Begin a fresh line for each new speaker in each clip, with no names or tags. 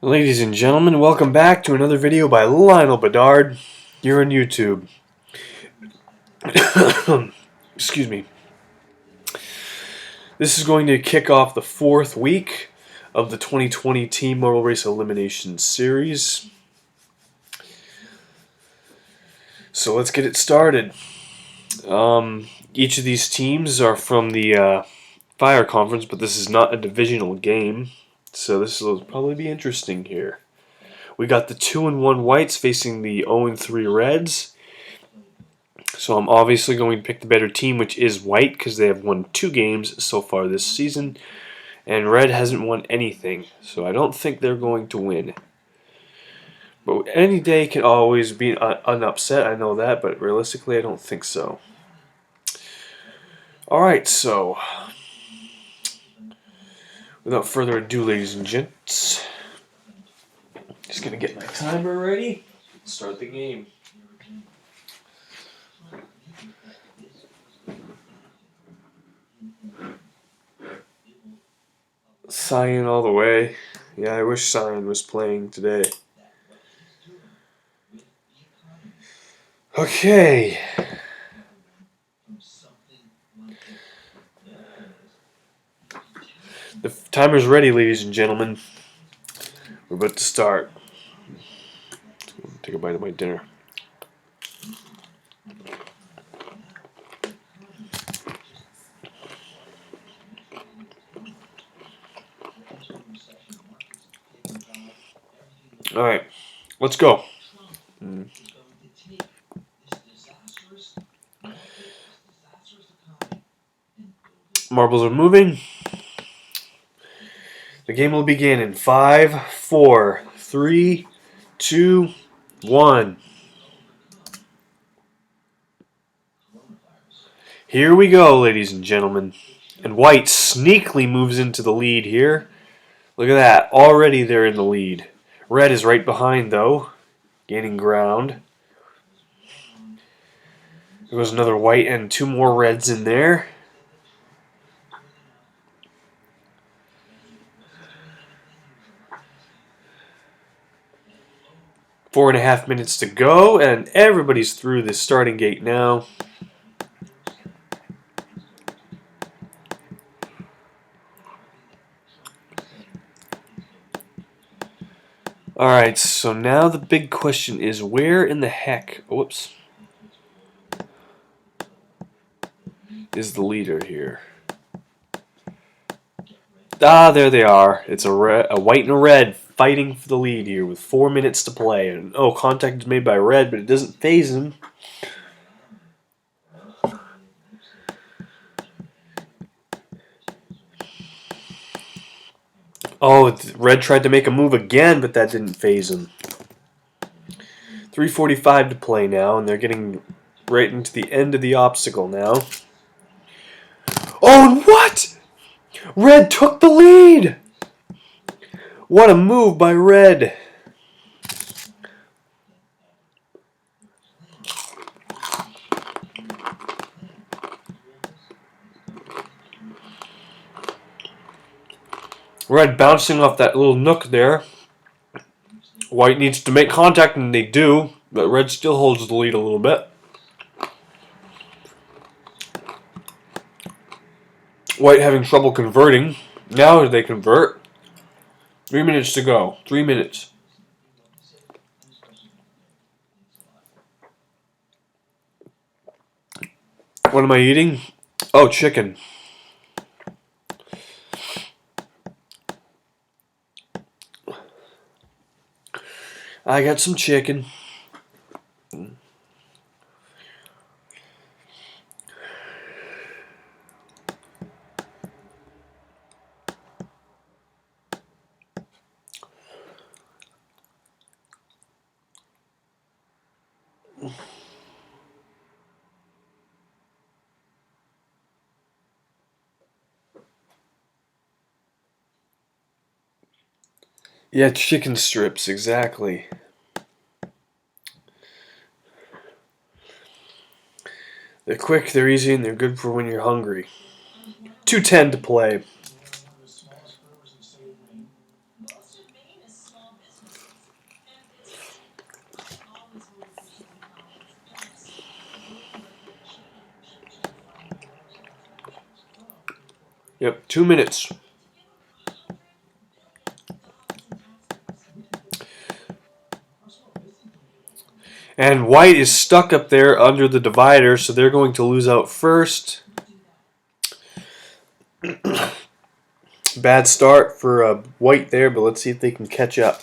Ladies and gentlemen, welcome back to another video by Lionel Bedard here on YouTube. Excuse me. This is going to kick off the 4th week of the 2020 Team Motor Race Elimination Series. So let's get it started. Each of these teams are from the Fire Conference, but this is not a divisional game. So this will probably be interesting here. We got the 2-1 Whites facing the 0-3 Reds. So I'm obviously going to pick the better team, which is White, because they have won 2 games so far this season. And Red hasn't won anything, so I don't think they're going to win. But any day can always be an upset, I know that, but realistically I don't think so. Alright, so without further ado, ladies and gents, just going to get my timer ready, start the game. Cyan all the way. Yeah, I wish Cyan was playing today. Okay. The timer's ready, ladies and gentlemen. We're about to start. Take a bite of my dinner. Alright, let's go. Marbles are moving. The game will begin in 5, 4, 3, 2, 1. Here we go, ladies and gentlemen. And White sneakily moves into the lead here. Look at that. Already they're in the lead. Red is right behind, though, gaining ground. There goes another White and 2 more Reds in there. Four and a half minutes to go, and everybody's through the starting gate now. Alright, so now the big question is, where in the heck, whoops, is the leader here? Ah, there they are. It's a White and a Red fighting for the lead here with 4 minutes to play. And oh, contact is made by Red, but it doesn't phase him. Oh, Red tried to make a move again, but that didn't phase him. 3:45 to play now, and they're getting right into the end of the obstacle now. Oh, and what? Red took the lead! What a move by Red. Red bouncing off that little nook there. White needs to make contact, and they do, but Red still holds the lead a little bit. White having trouble converting. Now they convert. 3 minutes to go. 3 minutes. What am I eating? Oh, chicken. I got some chicken. Yeah, chicken strips, exactly. They're quick, they're easy, and they're good for when you're hungry. 2:10 to play. Yep, 2 minutes. And white is stuck up there under the divider, so they're going to lose out first. Bad start for white there, but let's see if they can catch up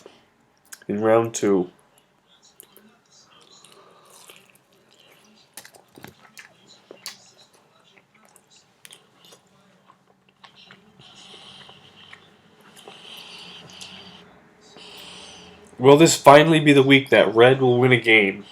in round 2. Will this finally be the week that red will win a game?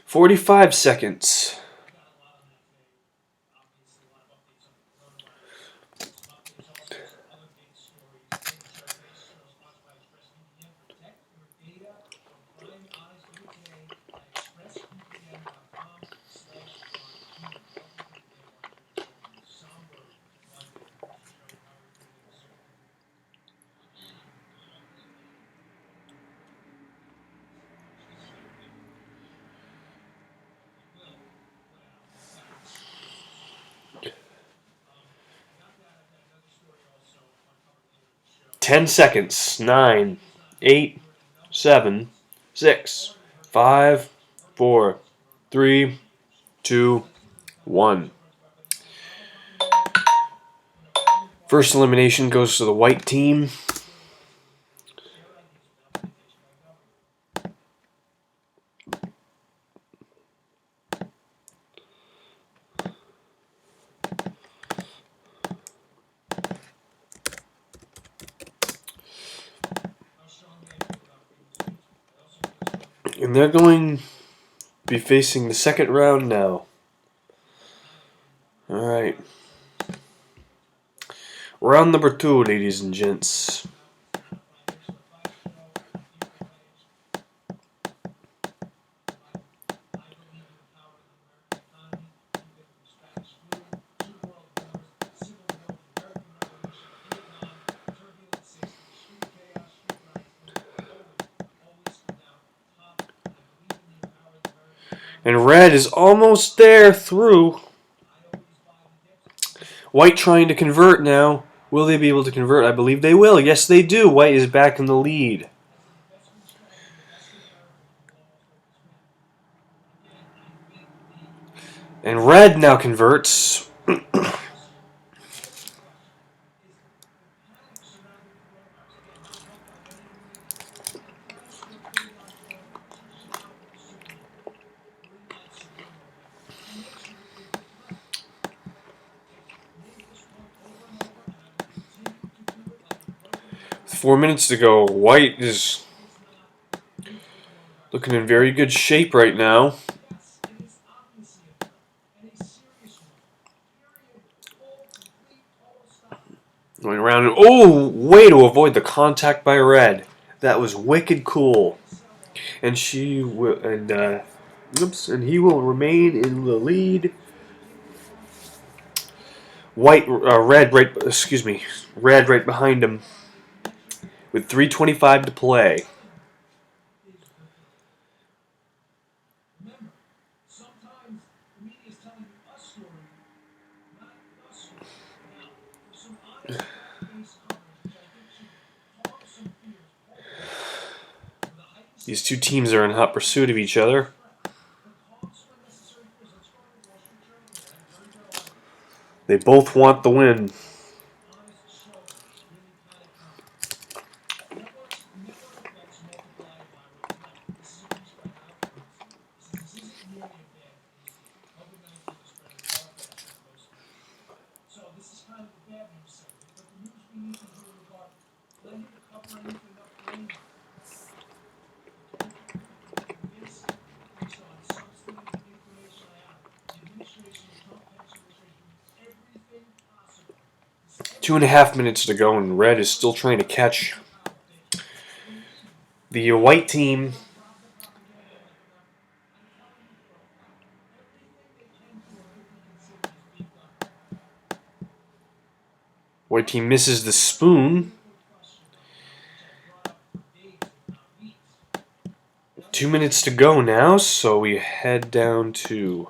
"45 seconds. Ten seconds. 9, 8, 7, 6, 5, 4, 3, 2, 1. First elimination goes to the white team. And they're going to be facing the second round now. Alright. Round number 2, ladies and gents. And red is almost there through. White trying to convert now. Will they be able to convert? I believe they will. Yes, they do. White is back in the lead. And red now converts. 4 minutes to go. White is looking in very good shape right now. Going around and way to avoid the contact by red. That was wicked cool. And he will remain in the lead. Red right behind him with 3:25 to play. These two teams are in hot pursuit of each other. They both want the win. 2.5 minutes to go, and red is still trying to catch the white team. White team misses the spoon. 2 minutes to go now, so we head down to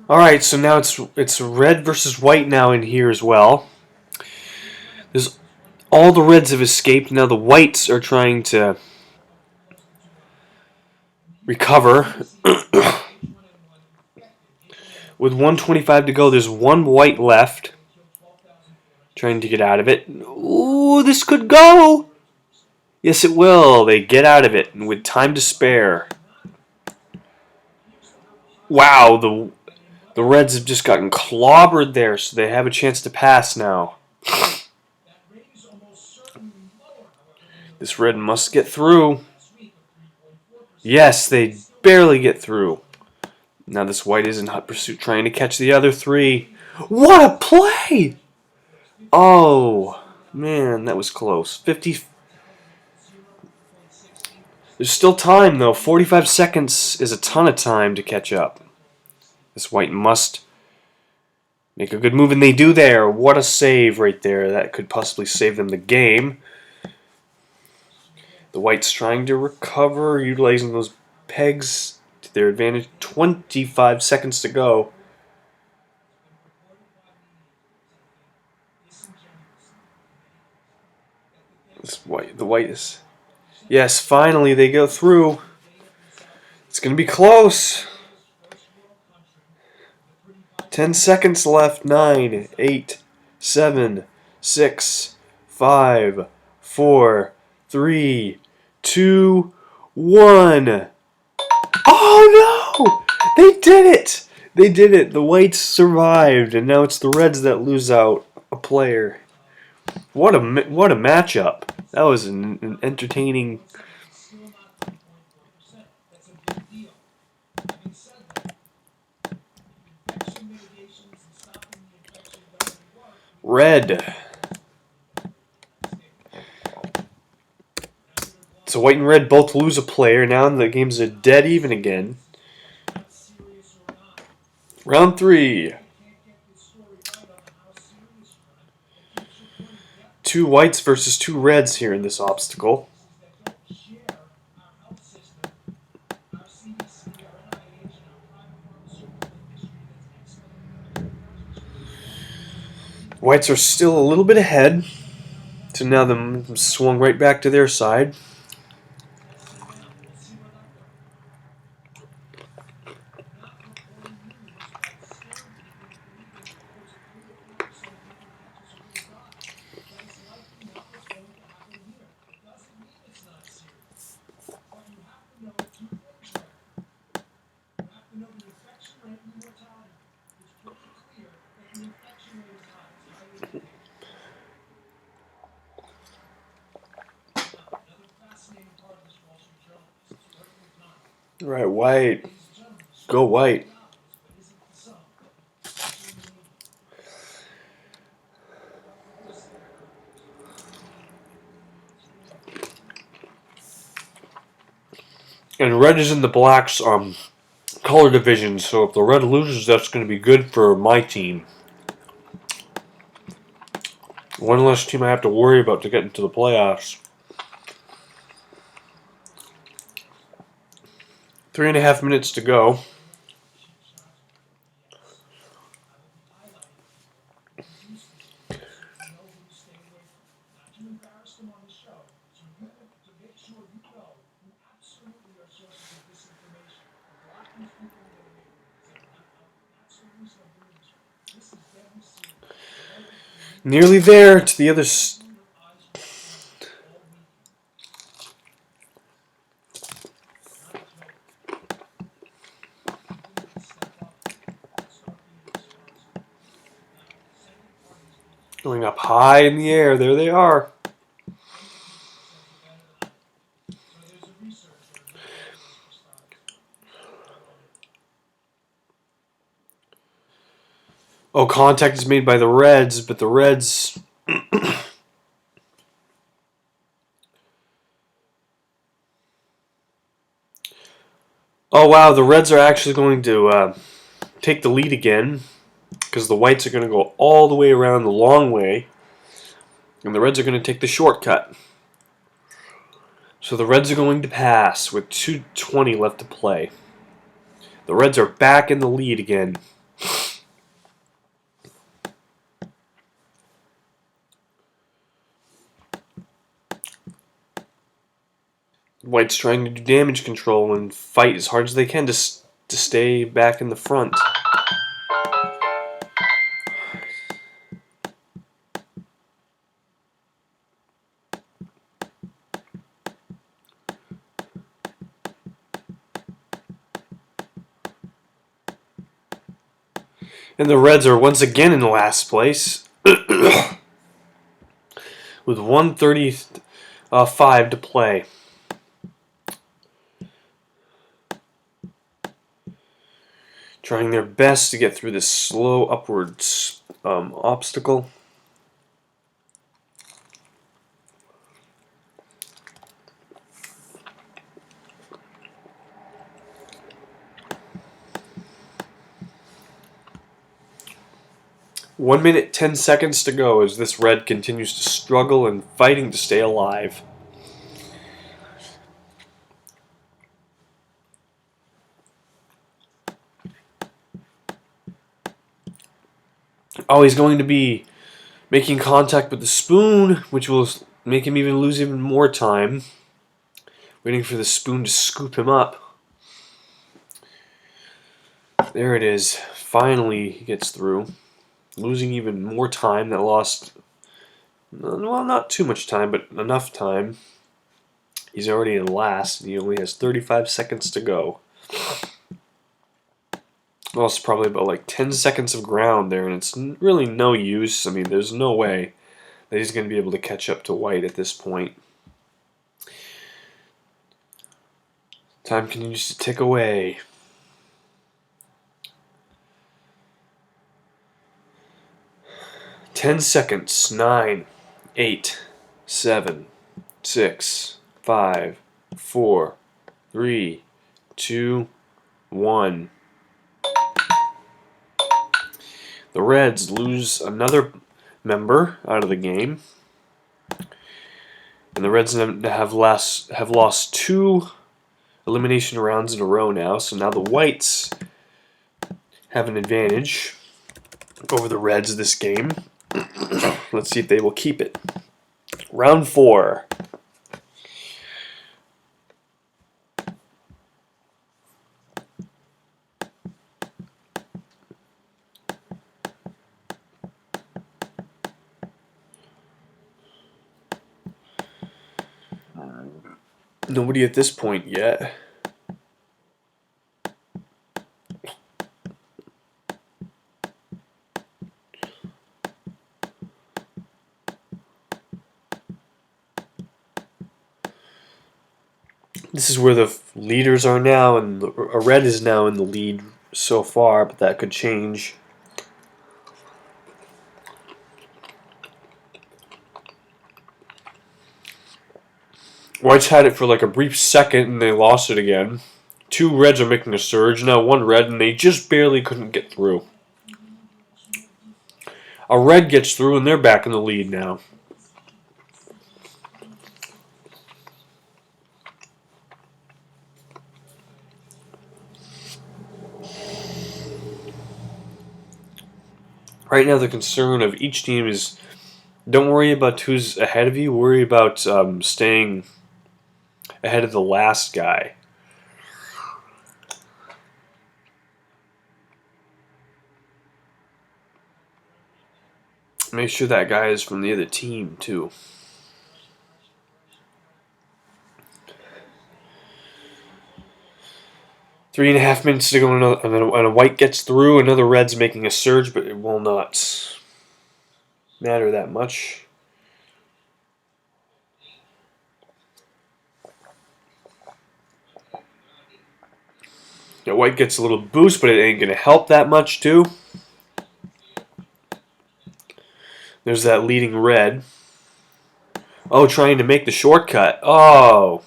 Alright, so now it's red versus white now in here as well. There's all the reds have escaped. Now the whites are trying to recover. With 1:25 to go, there's one white left. Trying to get out of it. Ooh, this could go! Yes, it will. They get out of it, and with time to spare. Wow, the Reds have just gotten clobbered there, so they have a chance to pass now. This red must get through. Yes, they barely get through. Now this white is in hot pursuit, trying to catch the other three. What a play! Oh, man, that was close. 50. There's still time, though. 45 seconds is a ton of time to catch up. This white must make a good move, and they do there. What a save right there. That could possibly save them the game. The white's trying to recover, utilizing those pegs to their advantage. 25 seconds to go. The white is... Yes, finally they go through. It's going to be close. 10 seconds left. 9, 8, 7, 6, 5, 4, 3, 2, 1. Oh no! They did it! They did it. The whites survived, and now it's the reds that lose out a player. What a matchup. That was an entertaining... Red. So white and red both lose a player. Now the game's a dead even again. Round 3. 2 whites versus 2 reds here in this obstacle. Whites are still a little bit ahead. So now them swung right back to their side. Right, white. Go white. And red is in the black's color division, so if the red loses, that's going to be good for my team. One less team I have to worry about to get into the playoffs. 3.5 minutes to go. Nearly there to the other. Going up high in the air. There they are. Oh, contact is made by the Reds, but the Reds... Oh, wow, the Reds are actually going to take the lead again, because the Whites are going to go all the way around the long way, and the Reds are going to take the shortcut. So the Reds are going to pass with 2:20 left to play. The Reds are back in the lead again. White's trying to do damage control and fight as hard as they can to stay back in the front. And the Reds are once again in last place with 1:35 to play. Trying their best to get through this slow upwards obstacle. One minute, 10 seconds to go as this Red continues to struggle and fighting to stay alive. Oh, he's going to be making contact with the spoon, which will make him lose even more time. Waiting for the spoon to scoop him up. There it is. Finally, he gets through. Losing even more time. That lost, well, not too much time, but enough time. He's already in last, and he only has 35 seconds to go. Lost probably about like 10 seconds of ground there, and it's really no use. I mean, there's no way that he's going to be able to catch up to White at this point. Time continues to tick away. 10 seconds. 9, 8, 7, 6, 5, 4, 3, 2, 1. The Reds lose another member out of the game. And the Reds have lost 2 elimination rounds in a row now. So now the Whites have an advantage over the Reds this game. Let's see if they will keep it. Round 4. Nobody at this point yet. This is where the leaders are now, and a Red is now in the lead so far, but that could change. Whites had it for like a brief second, and they lost it again. 2 Reds are making a surge, now 1 Red, and they just barely couldn't get through. A Red gets through, and they're back in the lead now. Right now, the concern of each team is don't worry about who's ahead of you, worry about staying ahead of the last guy. Make sure that guy is from the other team, too. Three and a half minutes to go, and a White gets through. Another Red's making a surge, but it will not. matter that much. Now white gets a little boost, but it ain't going to help that much too. There's that leading red. Oh, trying to make the shortcut. Oh.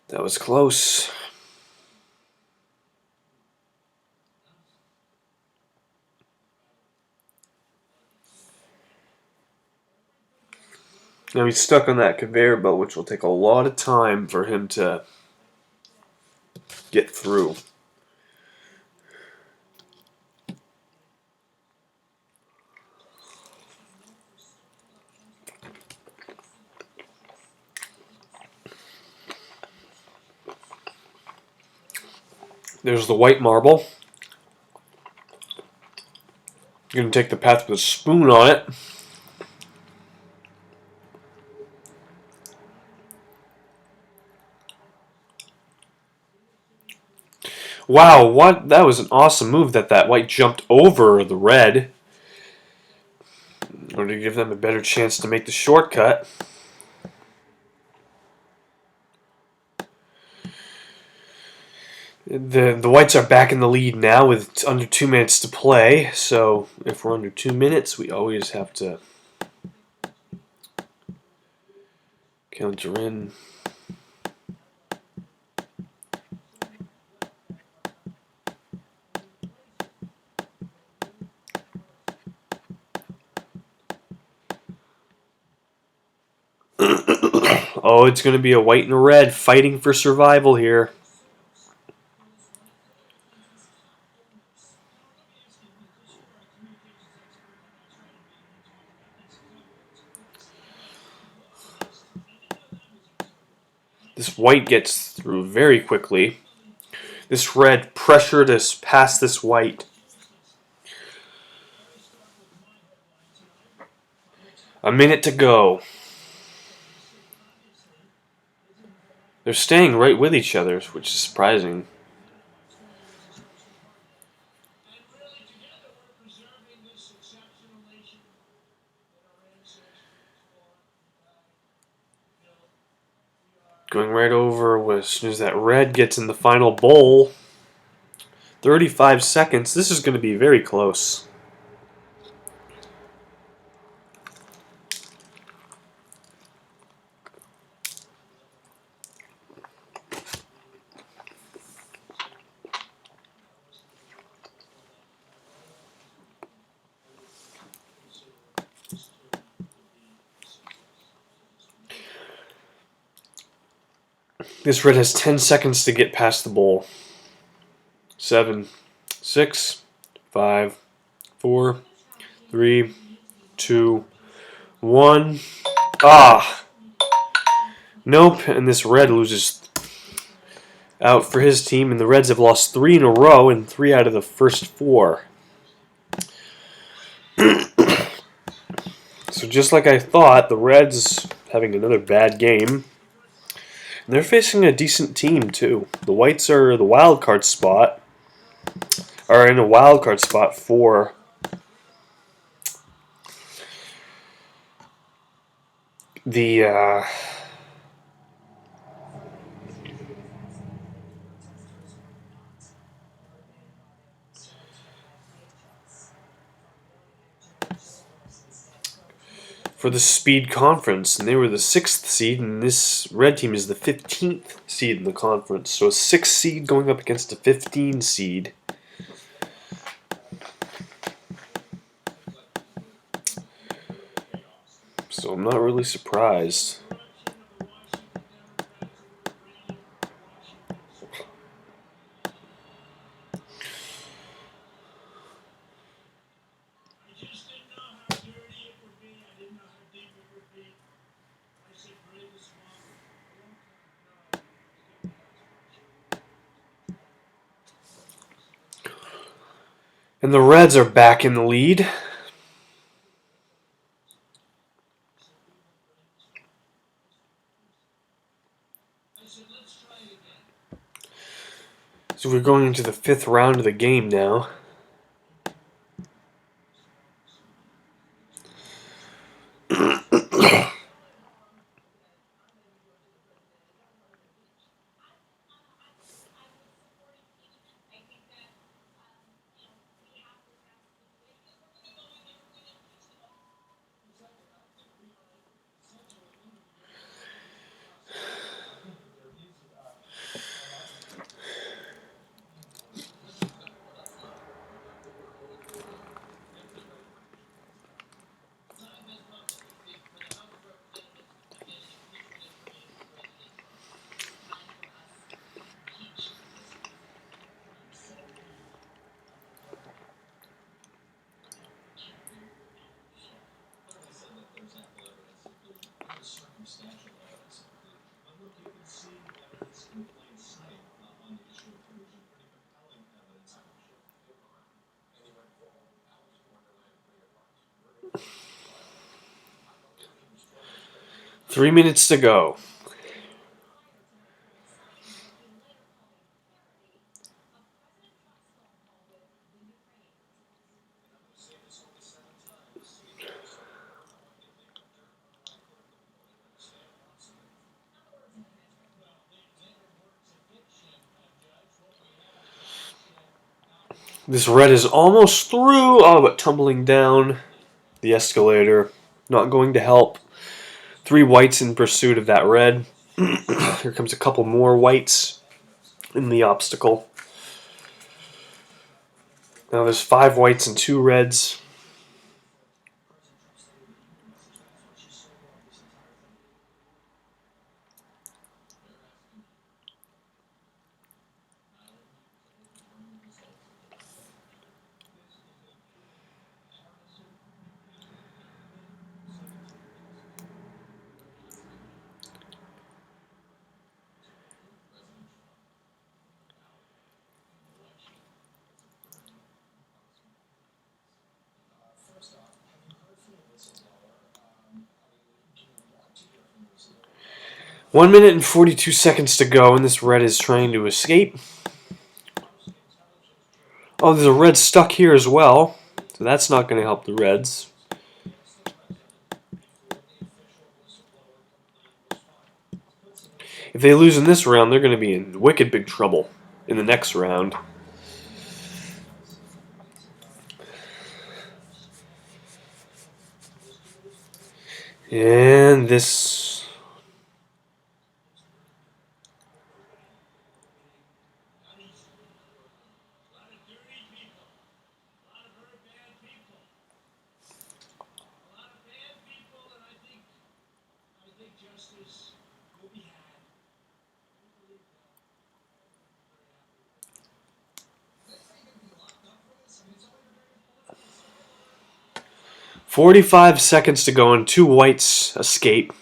That was close. Now he's stuck on that conveyor belt, which will take a lot of time for him to get through. There's the white marble. You're going to take the path with a spoon on it. Wow, what? That was an awesome move that white jumped over the red in order to give them a better chance to make the shortcut. The whites are back in the lead now with under 2 minutes to play. So if we're under 2 minutes, we always have to counter in. Oh, it's going to be a white and a red fighting for survival here. This white gets through very quickly. This red pressured us past this white. A minute to go. They're staying right with each other, which is surprising. Going right over as soon as that red gets in the final bowl. 35 seconds. This is going to be very close. This red has 10 seconds to get past the bowl. 7, 6, 5, 4, 3, 2, 1. Ah! Nope, and this red loses out for his team, and the Reds have lost 3 in a row and 3 out of the first 4. So just like I thought, the Reds having another bad game. And they're facing a decent team too. The Whites are the wild card spot, are in a wild card spot for the for the Speed Conference, and they were the 6th seed, and this red team is the 15th seed in the conference. So a 6th seed going up against a 15 seed. So I'm not really surprised. And the Reds are back in the lead. So we're going into the 5th round of the game now. Three minutes to go. This red is almost through. Oh, but tumbling down the escalator. Not going to help. 3 whites in pursuit of that red. Here comes a couple more whites in the obstacle. Now there's 5 whites and 2 reds. One minute and 42 seconds to go, and this red is trying to escape. Oh, there's a red stuck here as well, so that's not going to help the reds. If they lose in this round, they're going to be in wicked big trouble in the next round. And this... "45 seconds to go and 2 whites escape.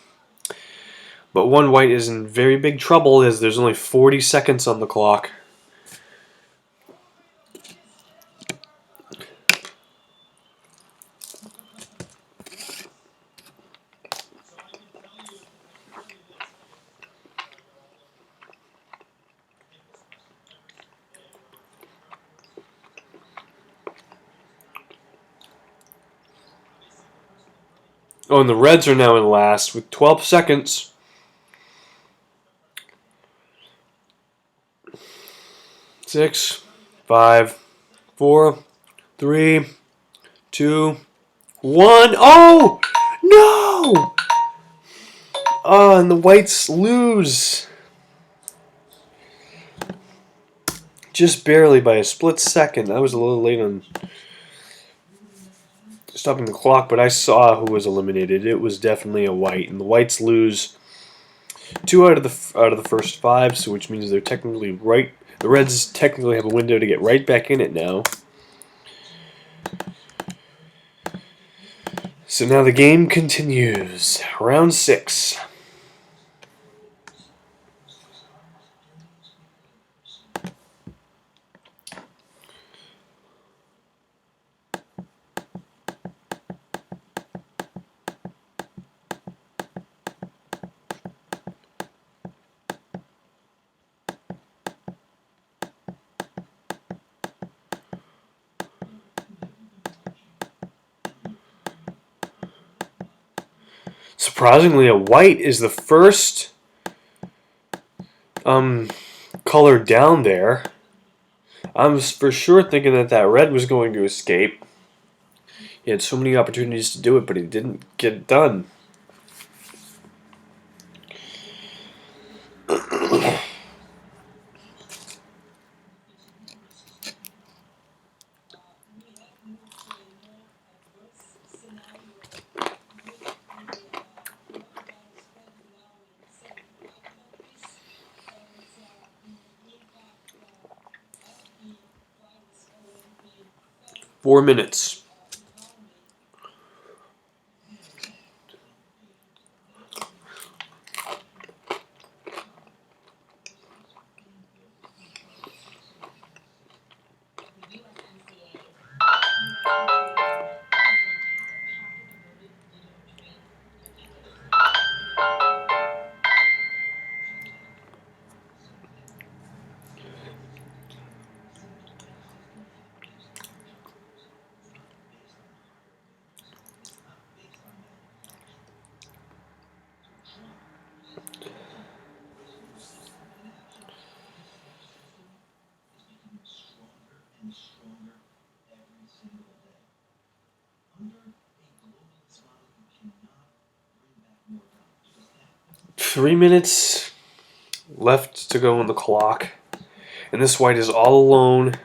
But 1 white is in very big trouble as there's only 40 seconds on the clock. Oh, and the reds are now in last with 12 seconds. Six, 5, 4, 3, 2, 1. Oh! No! Oh, and the whites lose. Just barely by a split second. I was a little late on stopping the clock, but I saw who was eliminated. It was definitely a white, and the whites lose 2 out of the first 5, so which means they're technically right. The reds technically have a window to get right back in it now. So now the game continues. Round 6. Surprisingly, a white is the first color down there. I was for sure thinking that that red was going to escape. He had so many opportunities to do it, but he didn't get it done. Four minutes. Three minutes left to go on the clock. And this white is all alone.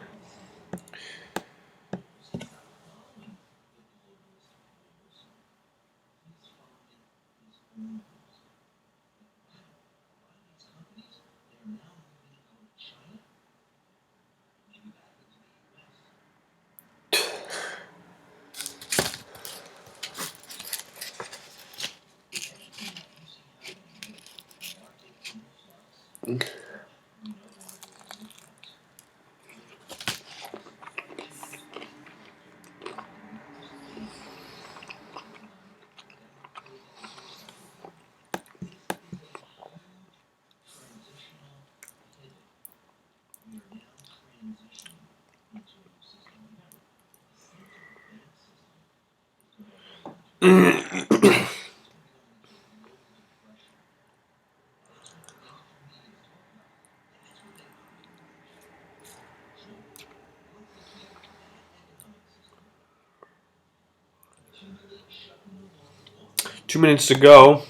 Two minutes to go.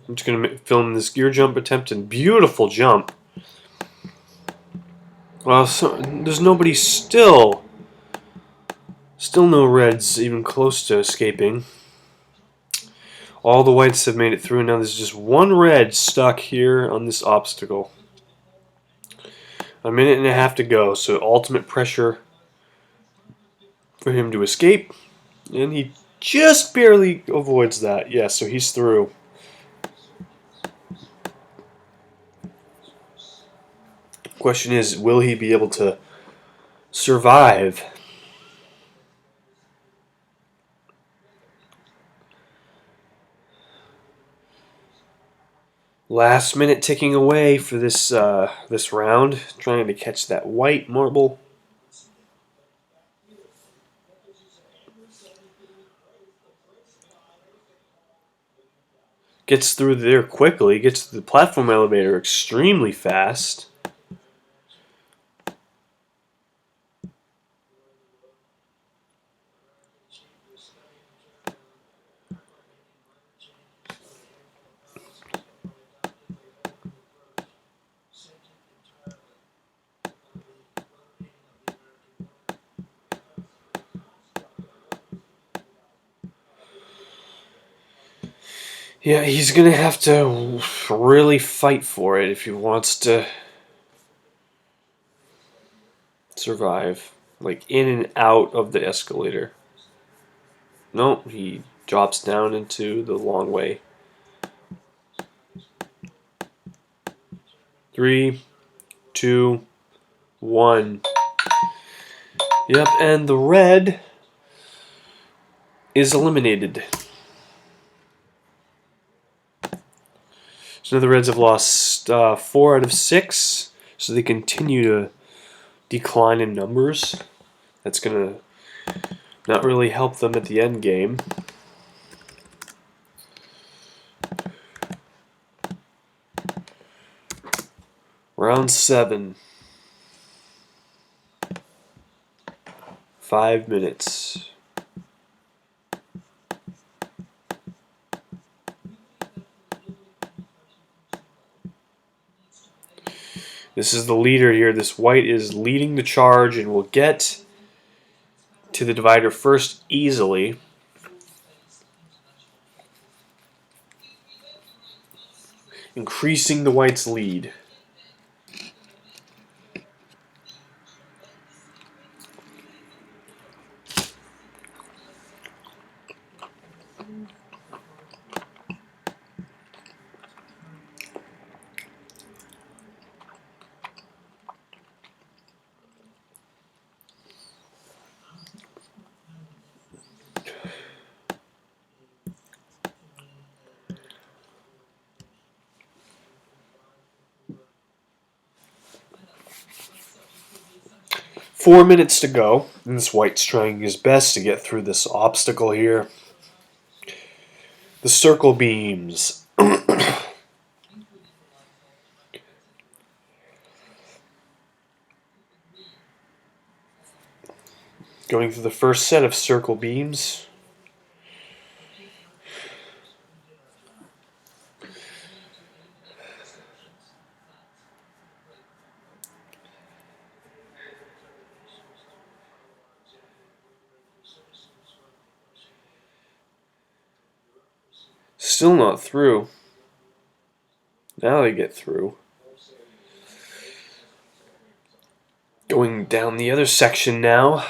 I'm just going to film this gear jump attempt and beautiful jump. Well, so, there's nobody still. Still no reds even close to escaping. All the whites have made it through. Now there's just one red stuck here on this obstacle. A minute and a half to go, so ultimate pressure for him to escape. And he just barely avoids that. Yeah, so he's through. Question is, will he be able to survive? Last minute ticking away for this this round, trying to catch that white marble. Gets through there quickly, gets to the platform elevator extremely fast. Yeah, he's going to have to really fight for it if he wants to survive. Like, in and out of the escalator. Nope, he drops down into the long way. 3, 2, 1. Yep, and the red is eliminated. So now the Reds have lost 4 out of 6, so they continue to decline in numbers. That's going to not really help them at the end game. Round 7. 5 minutes. This is the leader here. This white is leading the charge and will get to the divider first easily. Increasing the white's lead. Four minutes to go. And this white's trying his best to get through this obstacle here. The circle beams. Going through the first set of circle beams. Still not through. Now they get through. Going down the other section now.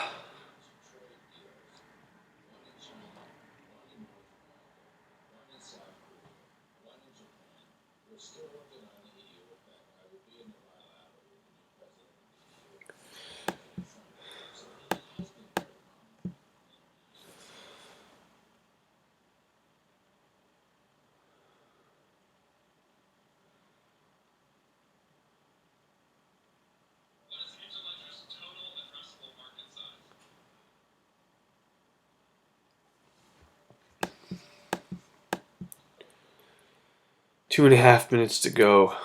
Two and a half minutes to go.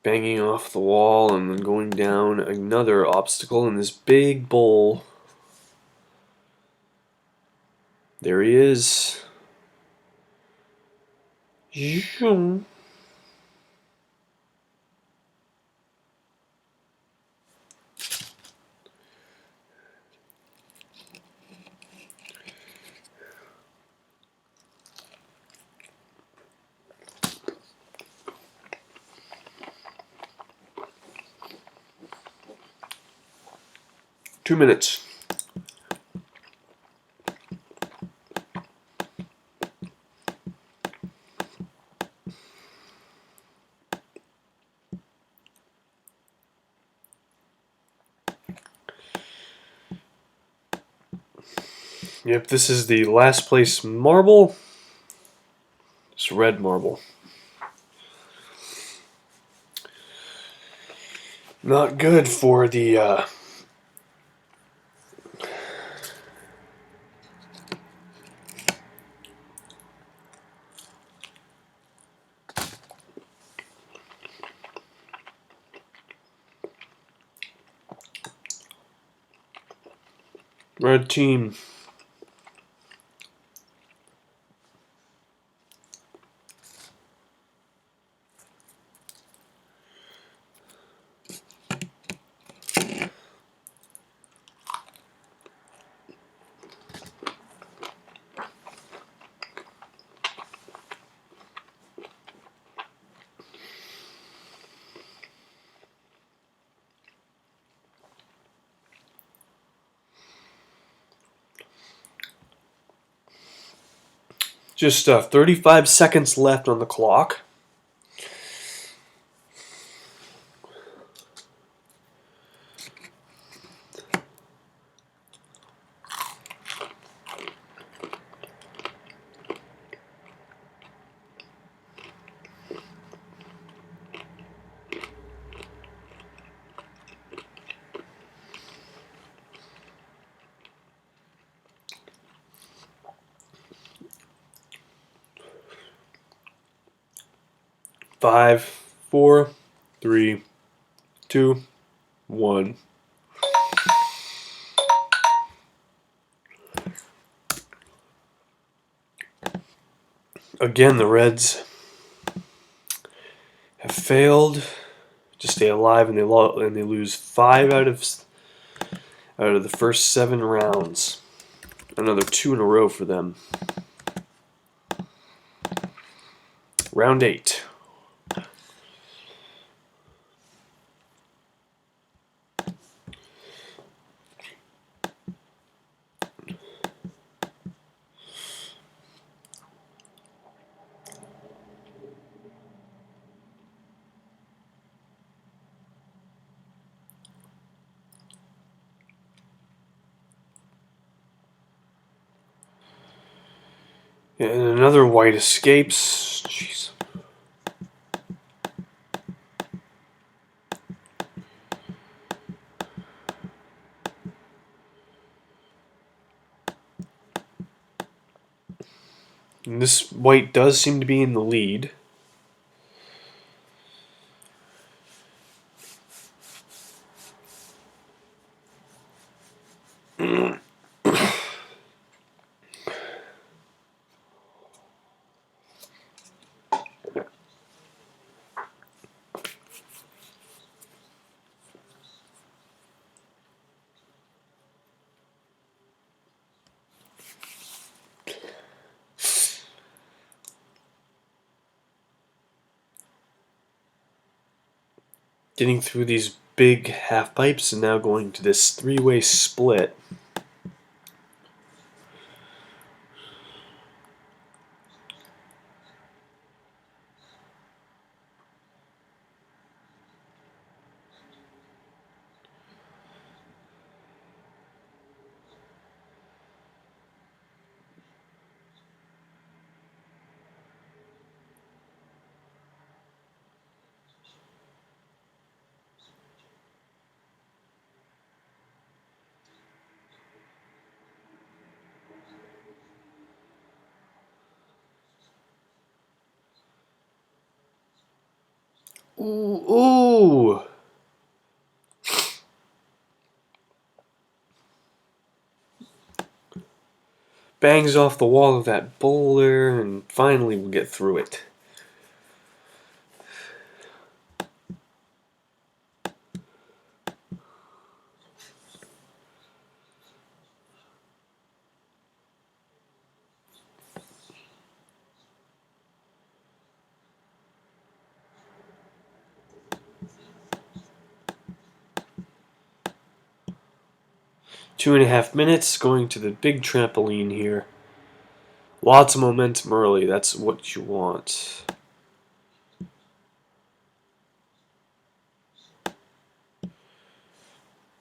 Banging off the wall and then going down another obstacle in this big bowl. There he is. Zoom. Two minutes. Yep, this is the last place marble. It's red marble. Not good for the red team. Just 35 seconds left on the clock. Five, 4, 3, 2, 1. Again, the Reds have failed to stay alive, and they lose 5 out of the first 7 rounds. Another 2 in a row for them. Round 8. And another white escapes. Jeez. And this white does seem to be in the lead. Getting through these big half pipes and now going to this 3-way split. Ooh. Bangs off the wall of that boulder, and finally we'll get through it. Two and a half minutes, going to the big trampoline here. Lots of momentum early, that's what you want.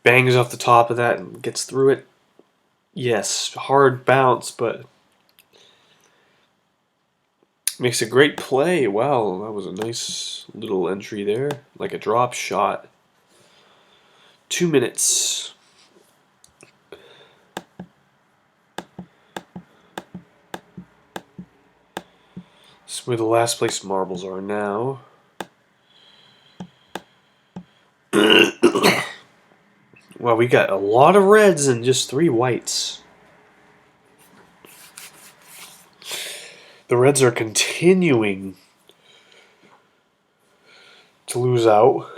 Bangs off the top of that and gets through it. Yes, hard bounce, but makes a great play. Wow, that was a nice little entry there, like a drop shot. 2 minutes. This is where the last place marbles are now. Well, we got a lot of reds and just 3 whites. The Reds are continuing to lose out.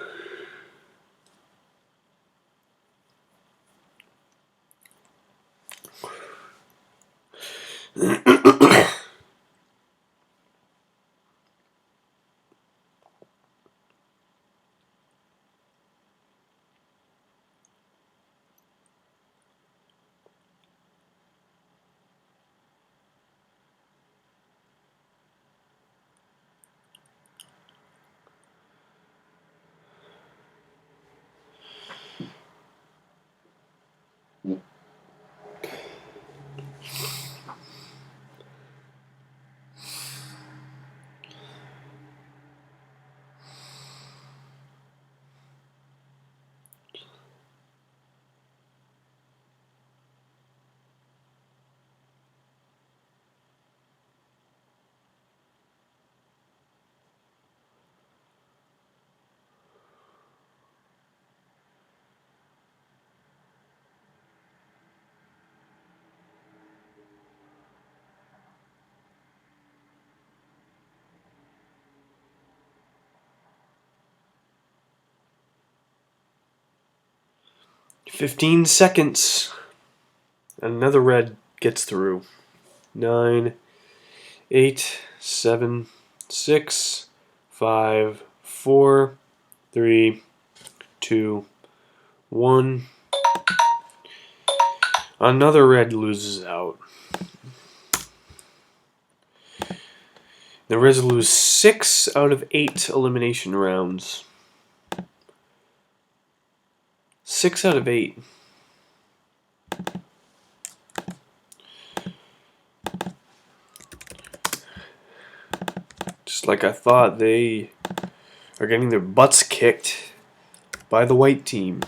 15 seconds. Another red gets through. 9, 8, 7, 6, 5, 4, 3, 2, 1. Another red loses out. The Reds lose 6 out of 8 elimination rounds. 6 out of 8. Just like I thought, they are getting their butts kicked by the white team.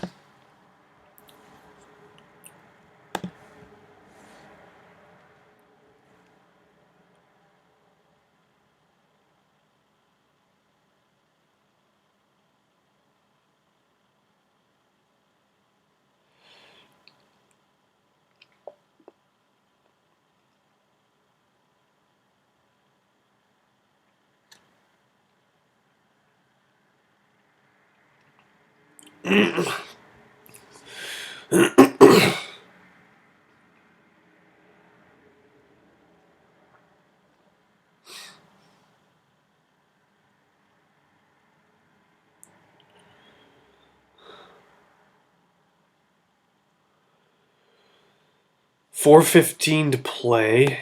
.4:15 to play.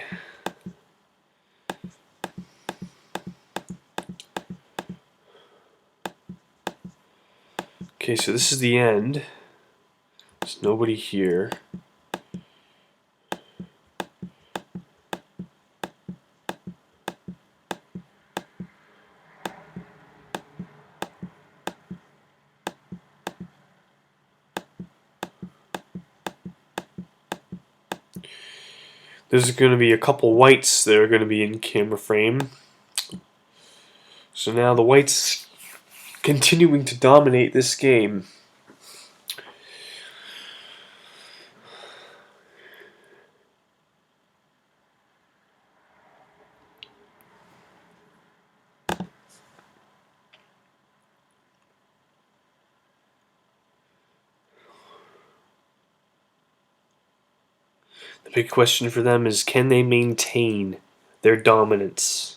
Okay, so this is the end. There's nobody here. There's going to be a couple whites that are going to be in camera frame. So now the whites continuing to dominate this game. The big question for them is, can they maintain their dominance?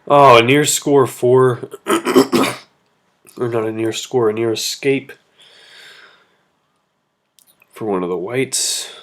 Oh, a near score for, or not a near score, a near escape for one of the whites.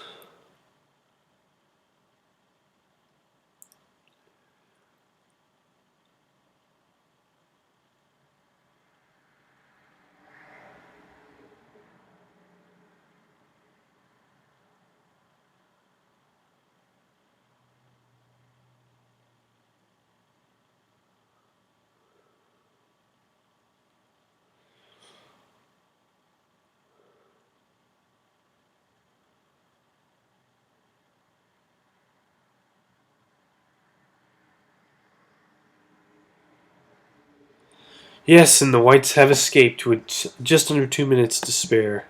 Yes, and the whites have escaped with just under 2 minutes to spare.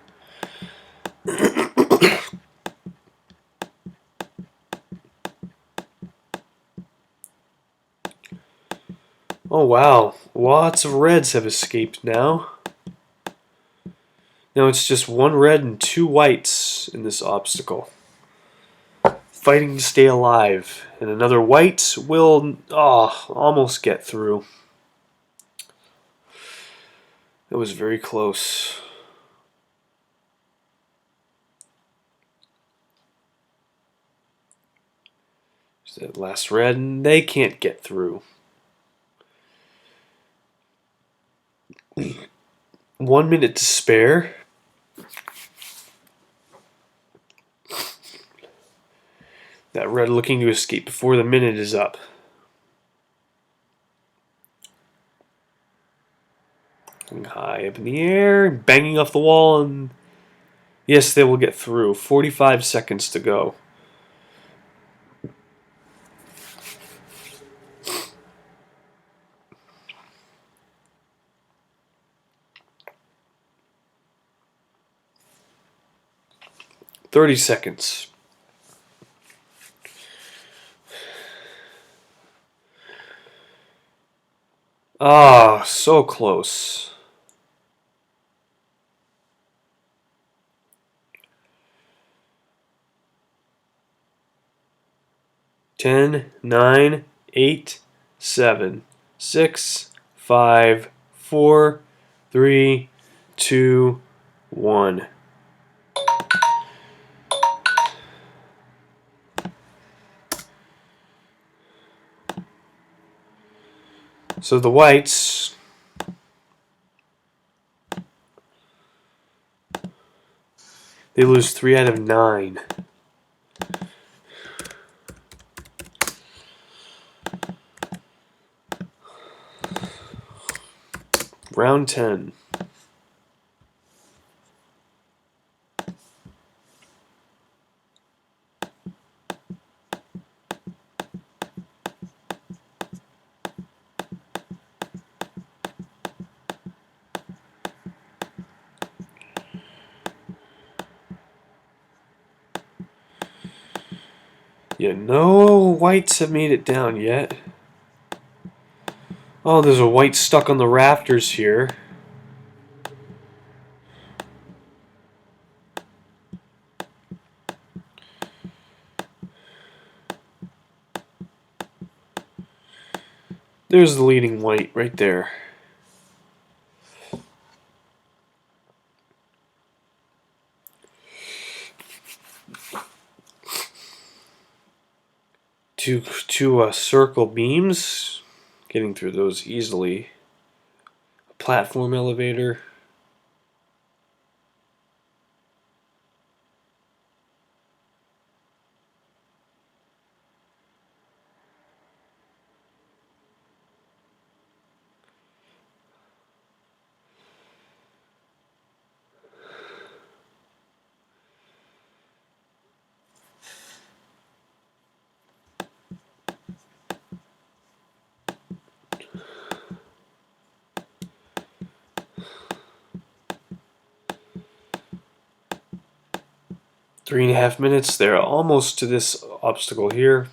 Oh wow, lots of reds have escaped now. Now it's just one red and two whites in this obstacle, fighting to stay alive. And another white will almost get through. That was very close. That last red, and they can't get through. 1 minute to spare. That red looking to escape before the minute is up. High up in the air, banging off the wall, and yes, they will get through. 45 seconds to go. "30 seconds. Ah, so close. 10, 9, 8, 7, 6, 5, 4, 3, 2, 1. So the whites they lose 3 out of 9. Round 10. Yeah, no whites have made it down yet. Oh, there's a white stuck on the rafters here. There's the leading white right there. Two circle beams, getting through those easily. A platform elevator. Three and a half minutes. They're almost to this obstacle here.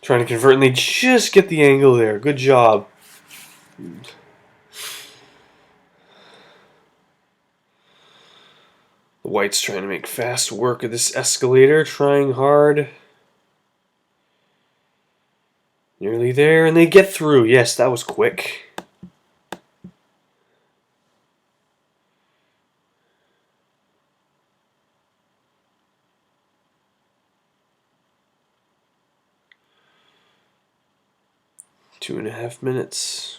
Trying to convert, and they just get the angle there. Good job. The white's trying to make fast work of this escalator, trying hard. Nearly there, and they get through. Yes, that was quick. Two and a half minutes.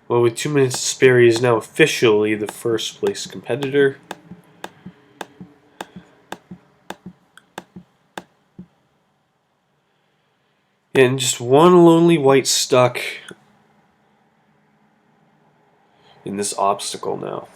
Well, with 2 minutes to spare, he is now officially the first place competitor. And just one lonely white stuck in this obstacle now.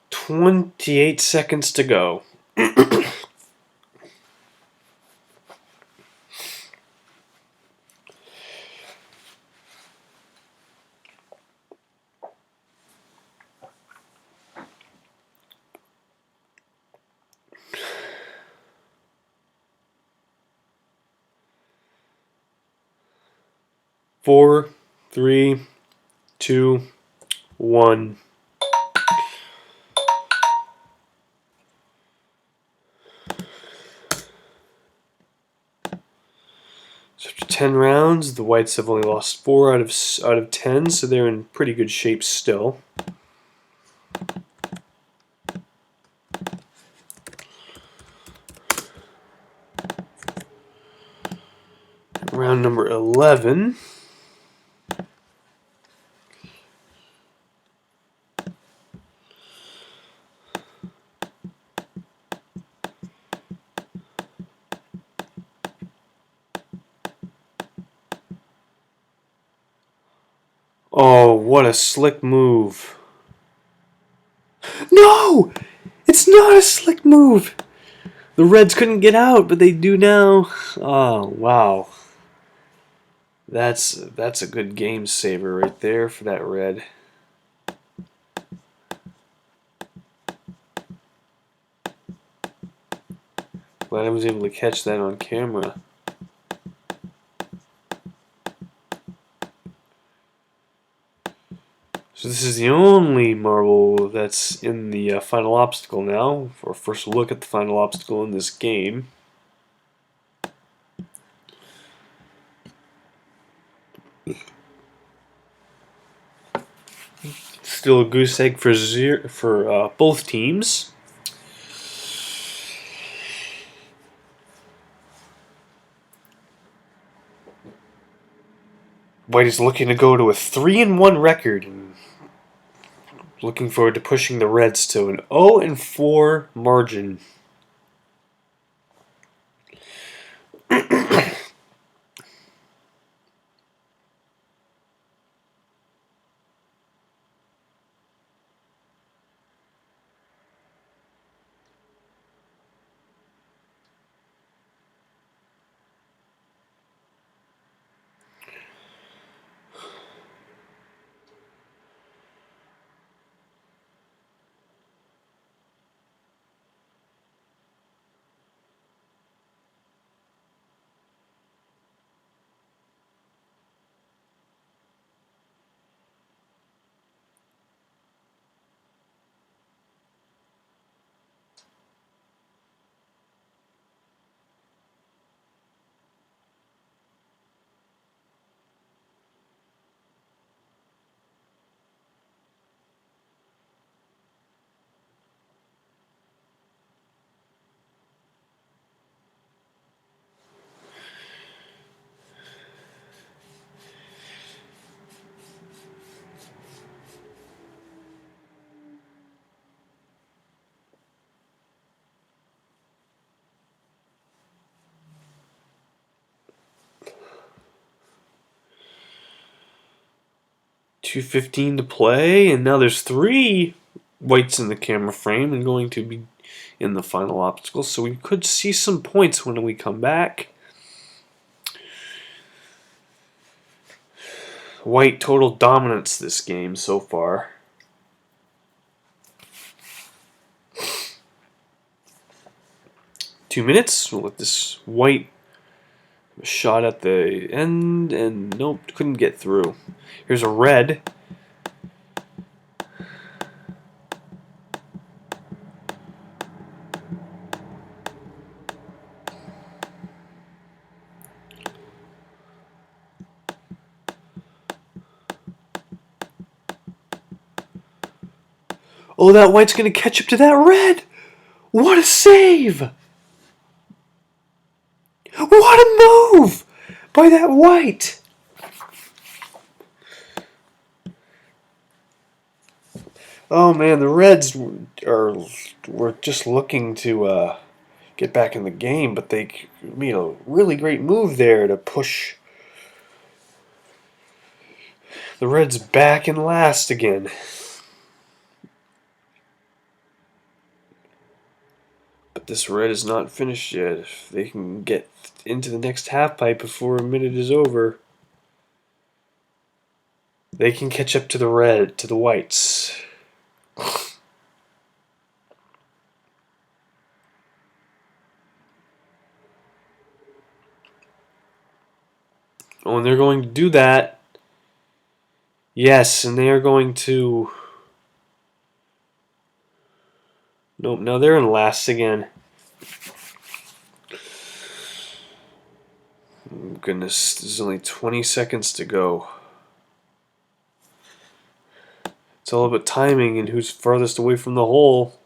28 seconds to go. 4, 3, 2, 1. So after 10 rounds, the whites have only lost 4 out of 10, so they're in pretty good shape still. Round number 11. Oh, what a slick move. No! It's not a slick move! The Reds couldn't get out, but they do now. Oh, wow. That's a good game saver right there for that Red. Glad I was able to catch that on camera. So this is the only marble that's in the final obstacle now. For our first look at the final obstacle in this game. Still a goose egg for both teams. White is looking to go to a 3-1 record, and looking forward to pushing the Reds to an 0-4 margin. .215 to play, and now there's 3 whites in the camera frame and going to be in the final obstacle, so we could see some points when we come back. White total dominance this game so far. Two minutes. We'll let this white shot at the end, and nope, couldn't get through. Here's a red. Oh, that white's going to catch up to that red. What a save! What a move by that white! Oh man, the Reds were just looking to get back in the game, but they made a really great move there to push the Reds back in last again. But this red is not finished yet. If they can get into the next half pipe before a minute is over, they can catch up to the whites. Oh, and they're going to do that. Yes, and they are going to... Nope, now they're in last again. Oh, goodness, there's only 20 seconds to go. It's all about timing and who's farthest away from the hole.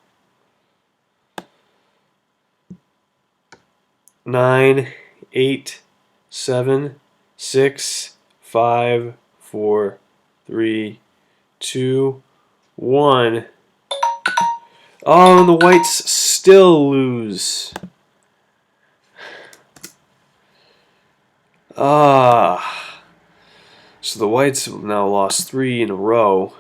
9, 8, 7, 6, 5, 4, 3, 2, 1. Oh, and the whites still lose. Ah. So the whites have now lost 3 in a row.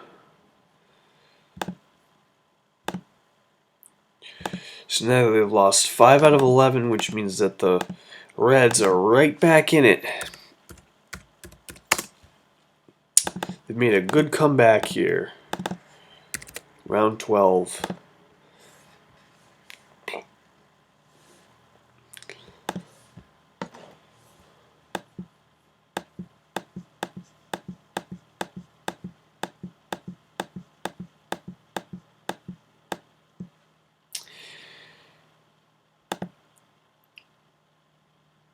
So now they've lost 5 out of 11, which means that the Reds are right back in it. They've made a good comeback here. Round 12.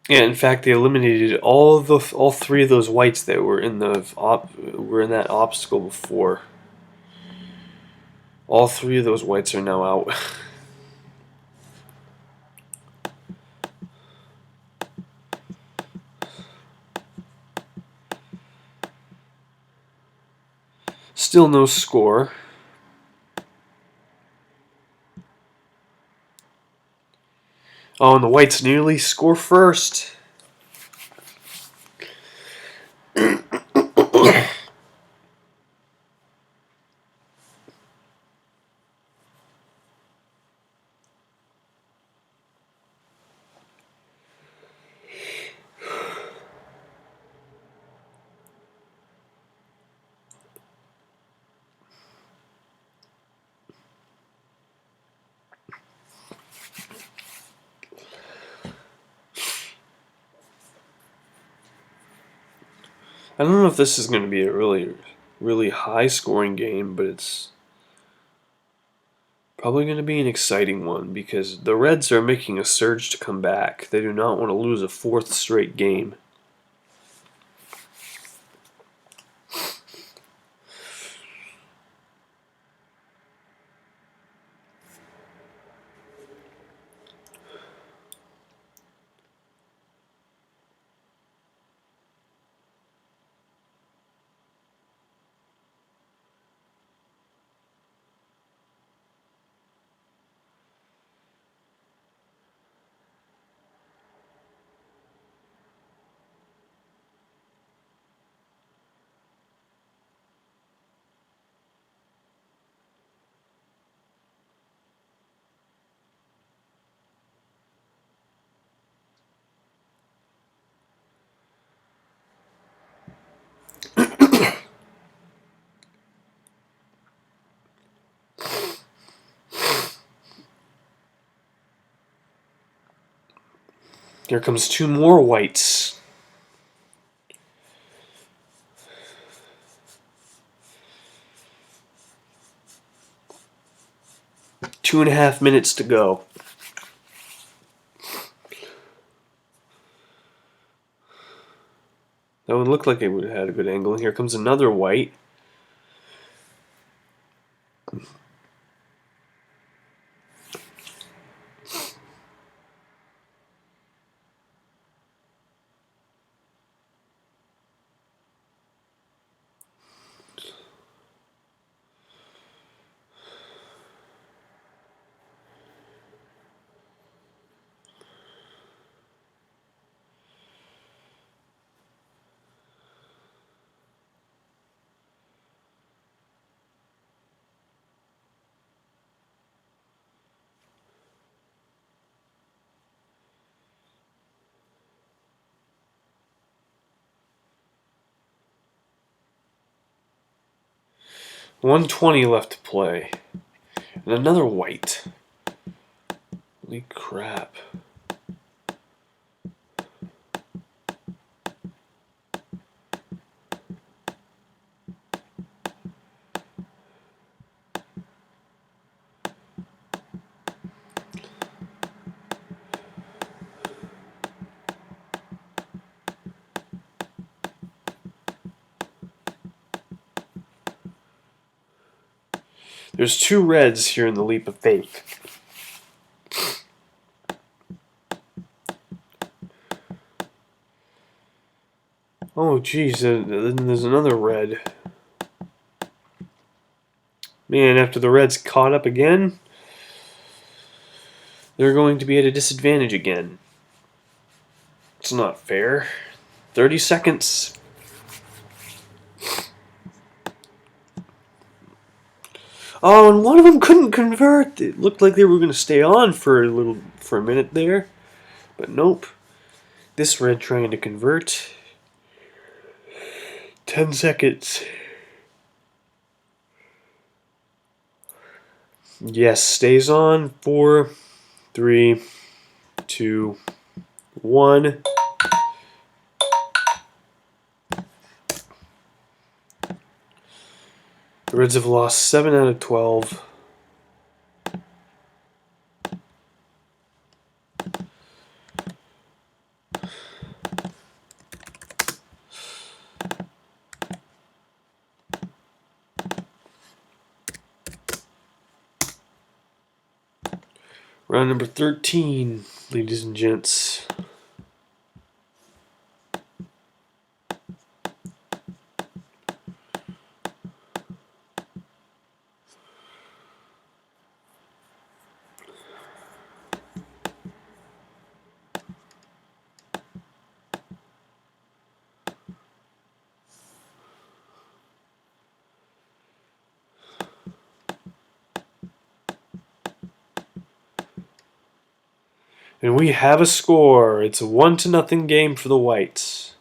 Yeah, in fact, they eliminated all 3 of those whites that were in that obstacle before. All 3 of those whites are now out. Still no score. Oh, and the whites nearly score first. I don't know if this is going to be a really high scoring game, but it's probably going to be an exciting one because the Reds are making a surge to come back. They do not want to lose a 4th straight game. Here comes 2 more whites. Two and a half minutes to go. That one looked like it would have had a good angle. Here comes another white. 120 left to play. And another white. Holy crap. There's 2 reds here in the leap of faith. Oh, geez, then there's another red. Man, after the reds caught up again, they're going to be at a disadvantage again. It's not fair. 30 seconds. Oh, and one of them couldn't convert. It looked like they were going to stay on for a minute there, but nope. This red trying to convert. 10 seconds. Yes, stays on. 4, 3, 2, 1. The Reds have lost 7 out of 12. Round number 13, ladies and gents. And we have a score. It's a 1-0 game for the Whites.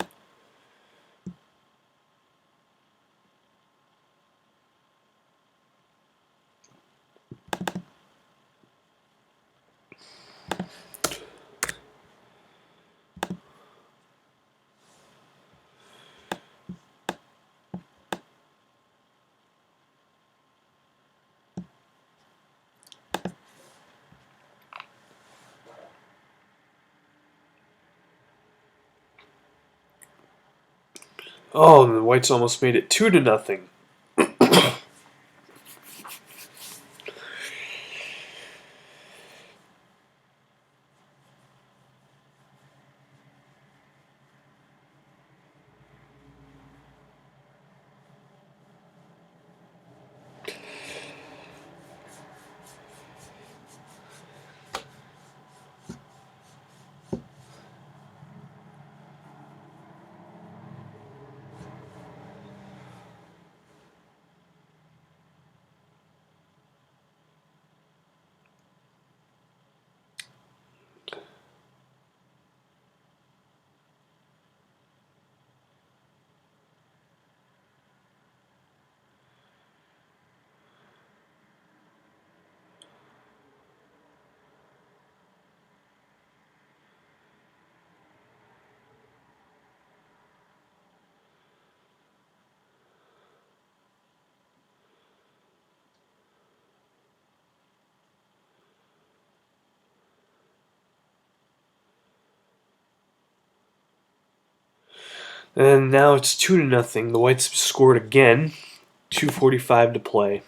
Oh, and the Whites almost made it 2-0. And now it's 2-0. The Whites scored again. 2:45 to play.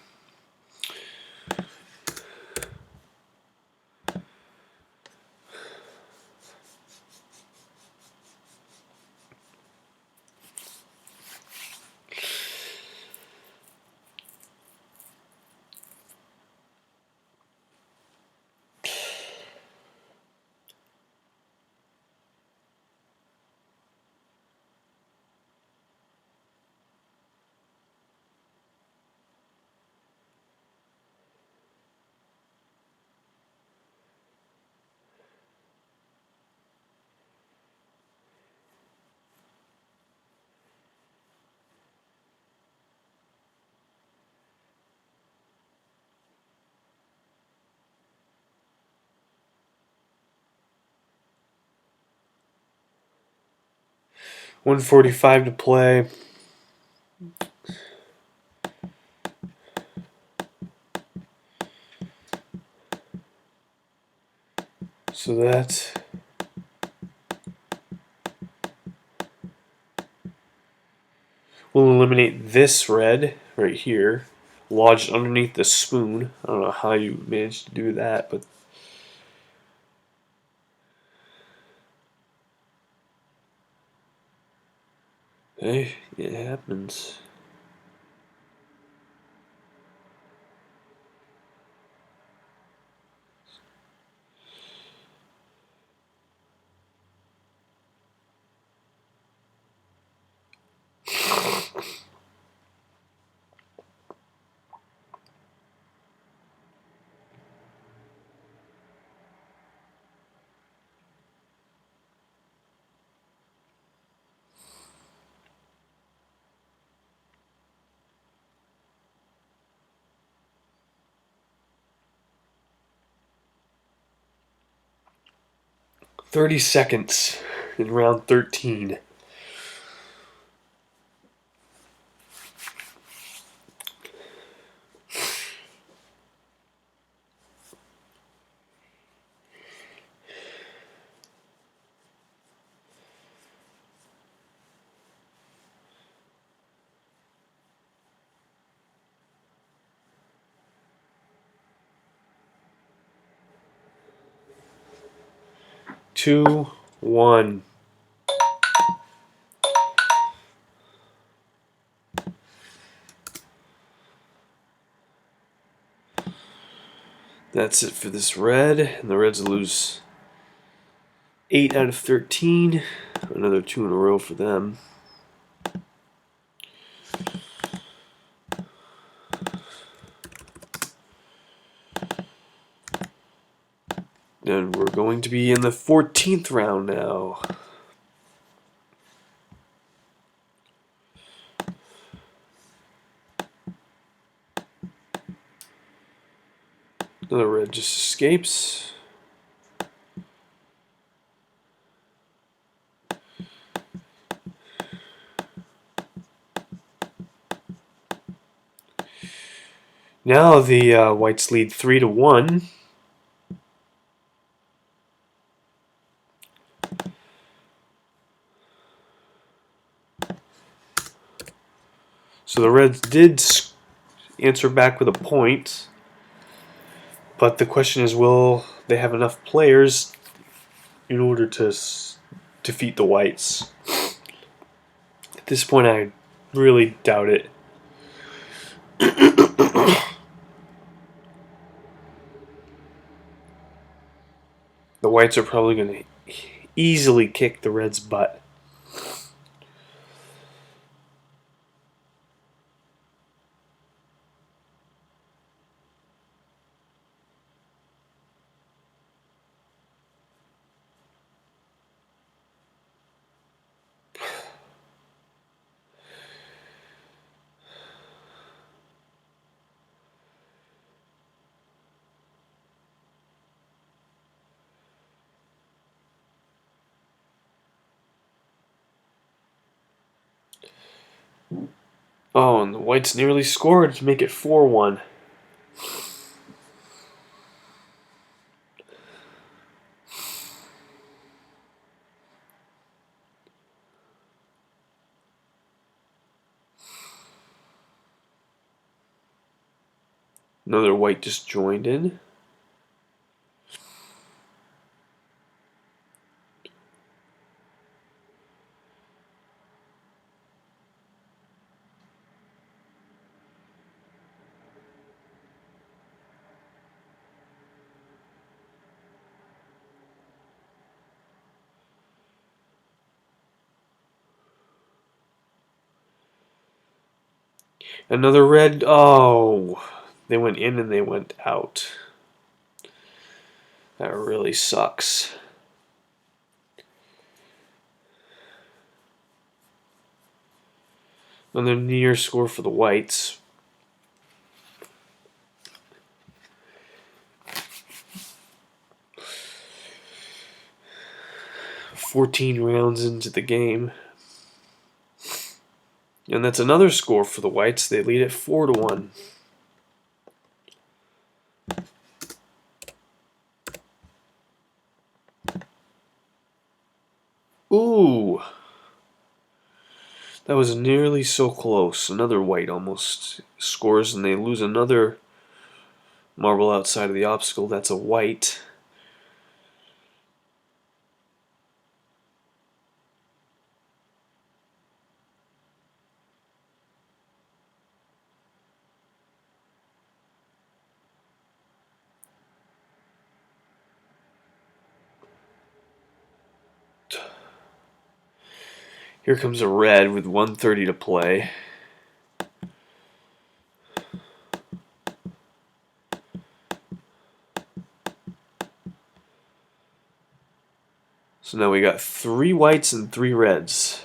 1:45 to play. So that will eliminate this red right here, lodged underneath the spoon. I don't know how you managed to do that, but hey, it happens. "30 seconds in round 13. Two, one. That's it for this red, and the Reds lose 8 out of 13. Another 2 in a row for them. And we're going to be in the 14th round now. Another red just escapes. Now the whites lead 3-1. So the Reds did answer back with a point, but the question is, will they have enough players in order to defeat the whites? At this point, I really doubt it. The whites are probably going to easily kick the Reds' butt. Oh, and the whites nearly scored to make it 4-1. Another white just joined in. Another red. Oh, they went in and they went out. That really sucks. Another near score for the whites. "14 rounds into the game. And that's another score for the Whites. They lead at 4-1. Ooh. That was nearly so close. Another White almost scores, and they lose another marble outside of the obstacle. That's a White. Here comes a red with 1:30 to play. So now we got 3 whites and 3 reds.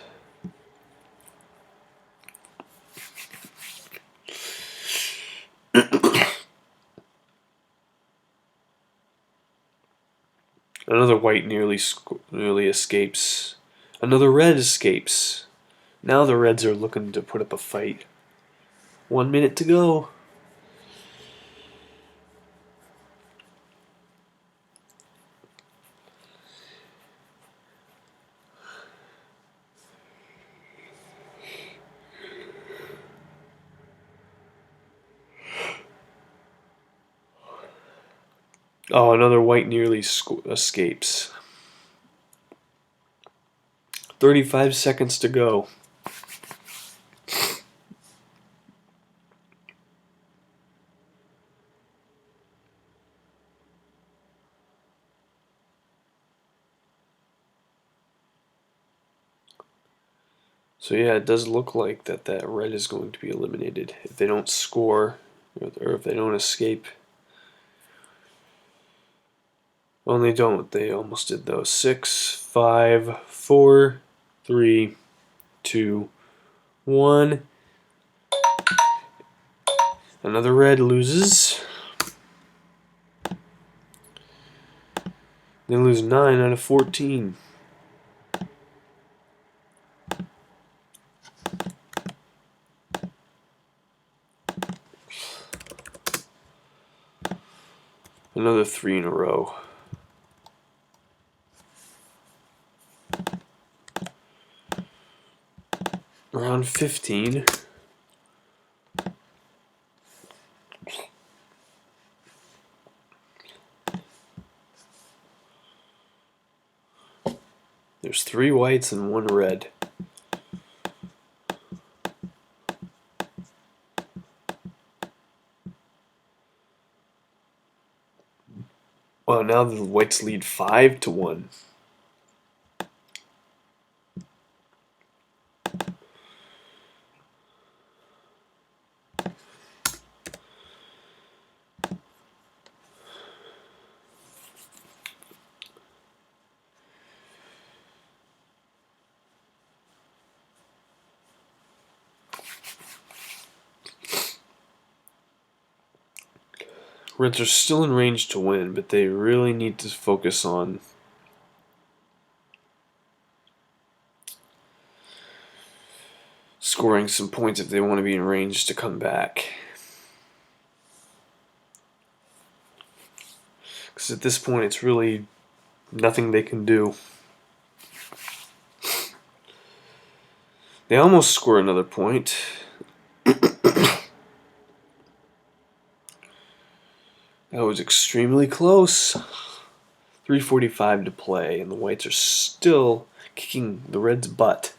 Another white nearly escapes. Another red escapes. Now the reds are looking to put up a fight. 1 minute to go. Oh, another white nearly escapes. 35 seconds to go. So yeah, it does look like that red is going to be eliminated if they don't score or if they don't escape. Oh, and they don't. They almost did though. 6, 5, 4, 3, 2, 1. Another red loses. They lose 9 out of 14. Another 3 in a row. Round 15. There's 3 whites and 1 red. Well, now the whites lead 5-1. Reds are still in range to win, but they really need to focus on scoring some points if they want to be in range to come back. Because at this point, it's really nothing they can do. They almost score another point. That was extremely close. 3:45 to play, and the whites are still kicking the Reds' butt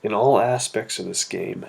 in all aspects of this game.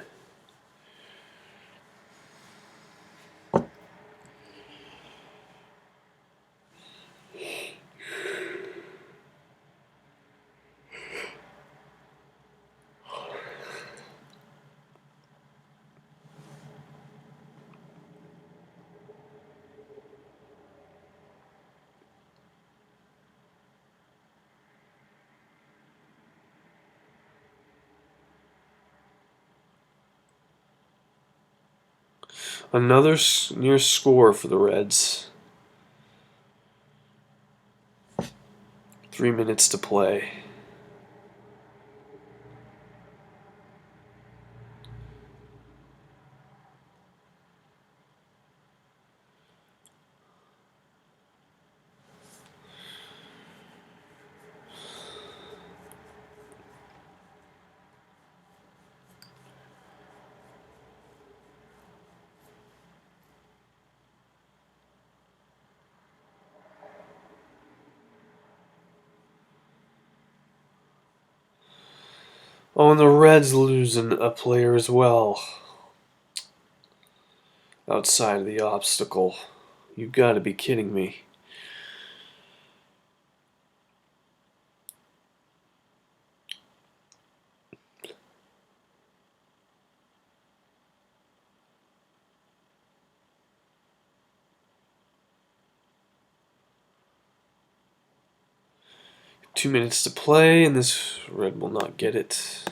Another near score for the Reds. 3 minutes to play. Oh, and the Reds losing a player as well. Outside of the obstacle. You've got to be kidding me. Two minutes to play, and this Red will not get it.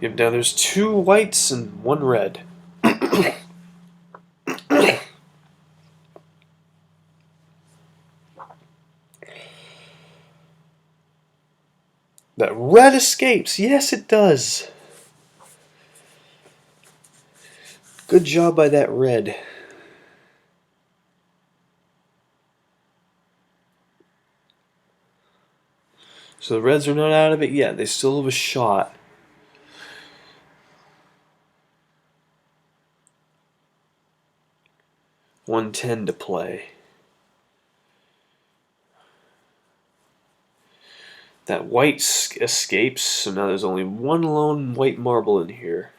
Yep, now there's two whites and one red. That red escapes. Yes, it does. Good job by that red. So the Reds are not out of it yet. They still have a shot. .110 to play. That white escapes, so now there's only one lone white marble in here.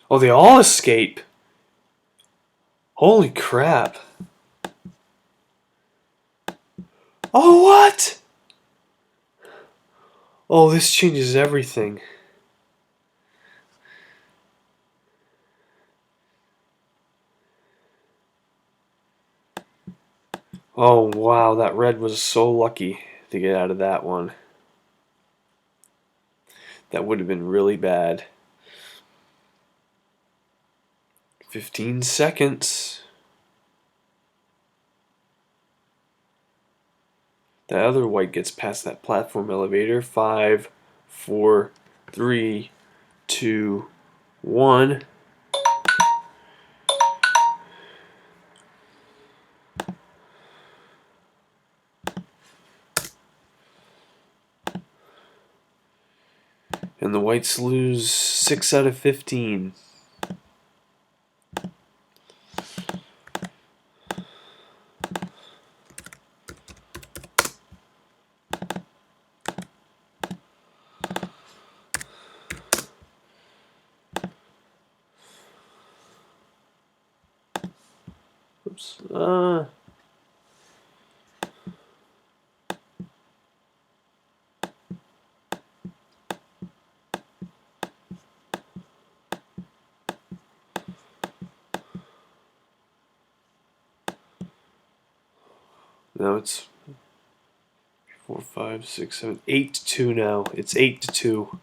Oh, they all escape. Holy crap. Oh, what? Oh, this changes everything. Oh, wow, that red was so lucky to get out of that one. That would have been really bad. 15 seconds. The other white gets past that platform elevator. 5, 4, 3, 2, 1. And the whites lose 6 out of 15. Oops. Now it's 4, 5, 6, 7, 8 to 2 now. It's 8 to 2.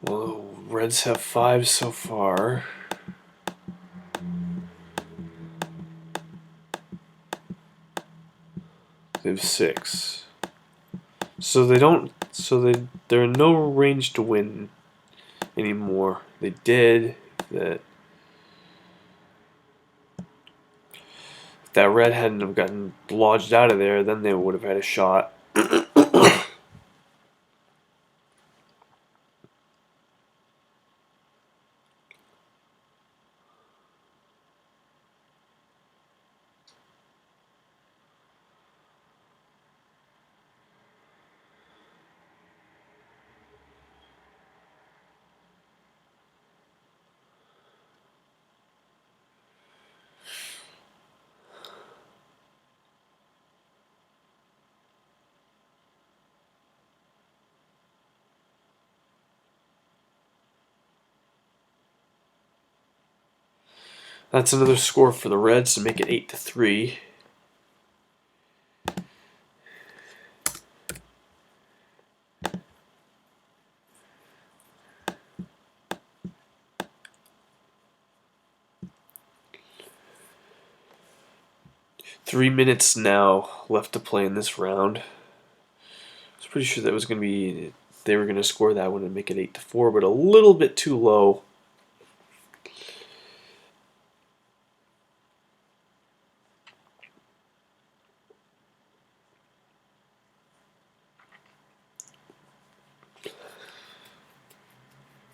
Well, Reds have 5 so far. They have 6. So they don't. So they're in no range to win anymore. They did that. If that red hadn't have gotten lodged out of there, then they would have had a shot. That's another score for the Reds to make it 8 to 3. 3 minutes now left to play in this round. I was pretty sure that was going to be they were going to score that one and make it 8-4, but a little bit too low.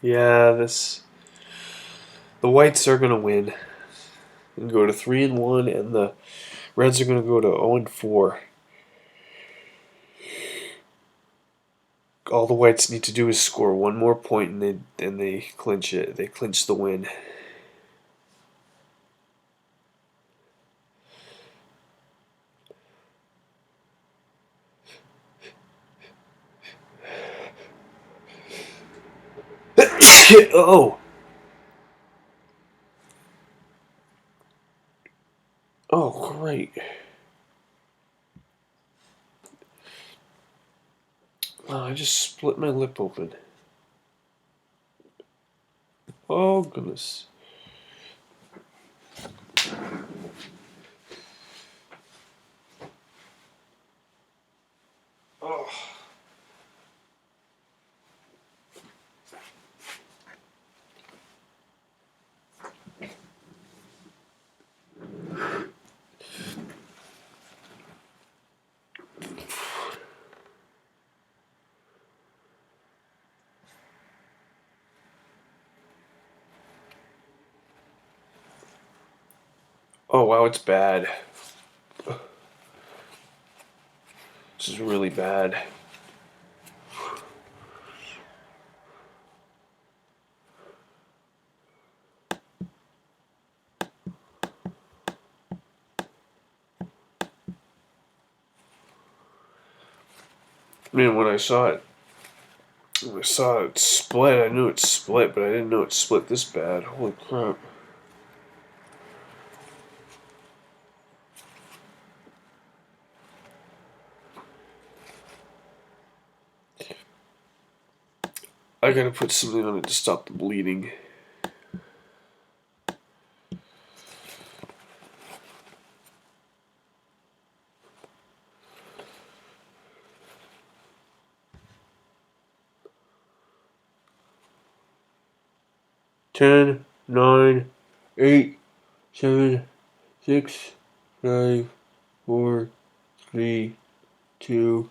Yeah, the Whites are going to win and go to 3-1, and the Reds are going to go to 0-4. All the Whites need to do is score one more point, and they clinch it. They clinch the win. Oh. Oh, great. Oh, I just split my lip open. Oh, goodness. Oh. Oh, wow, it's bad. This is really bad. I mean, when I saw it split. I knew it split, but I didn't know it split this bad. Holy crap. I gotta put something on it to stop the bleeding. Ten, 9, 8, 7, 6, 5, 4, 3, 2,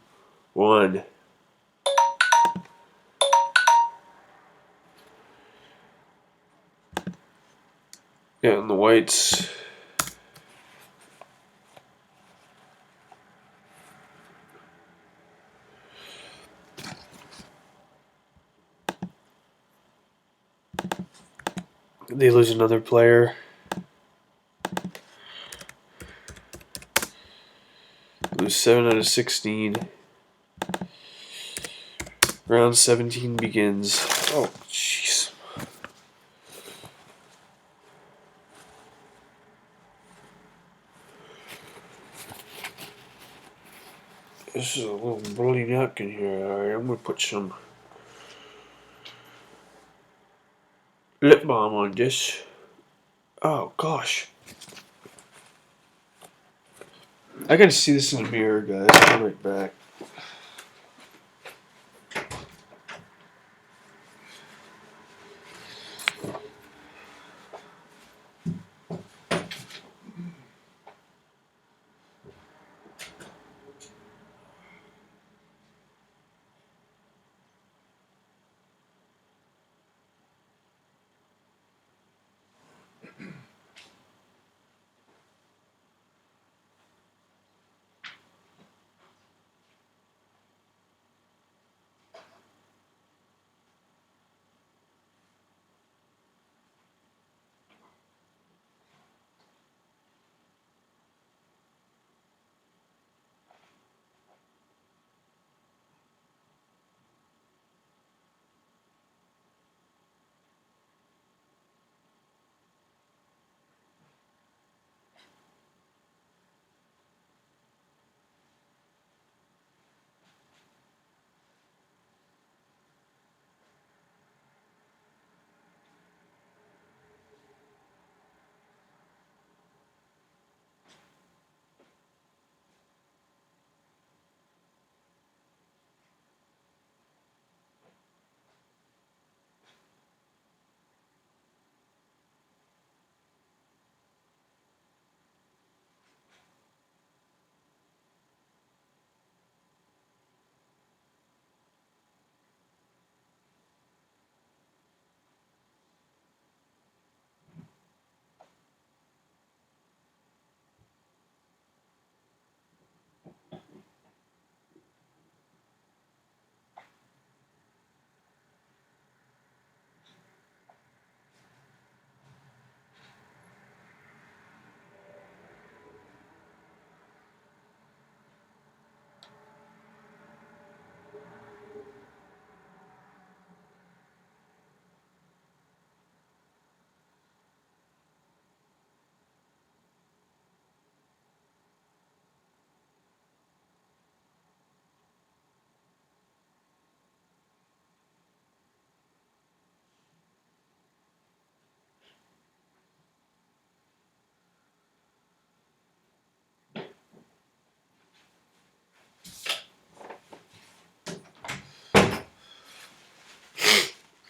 1. Yeah, and the Whites. They lose another player. Lose 7 out of 16. Round 17 begins. Oh, jeez. This is a little bloody napkin here. Alright, I'm gonna put some lip balm on this. Oh, gosh. I gotta see this in the mirror, guys. I'll be right back.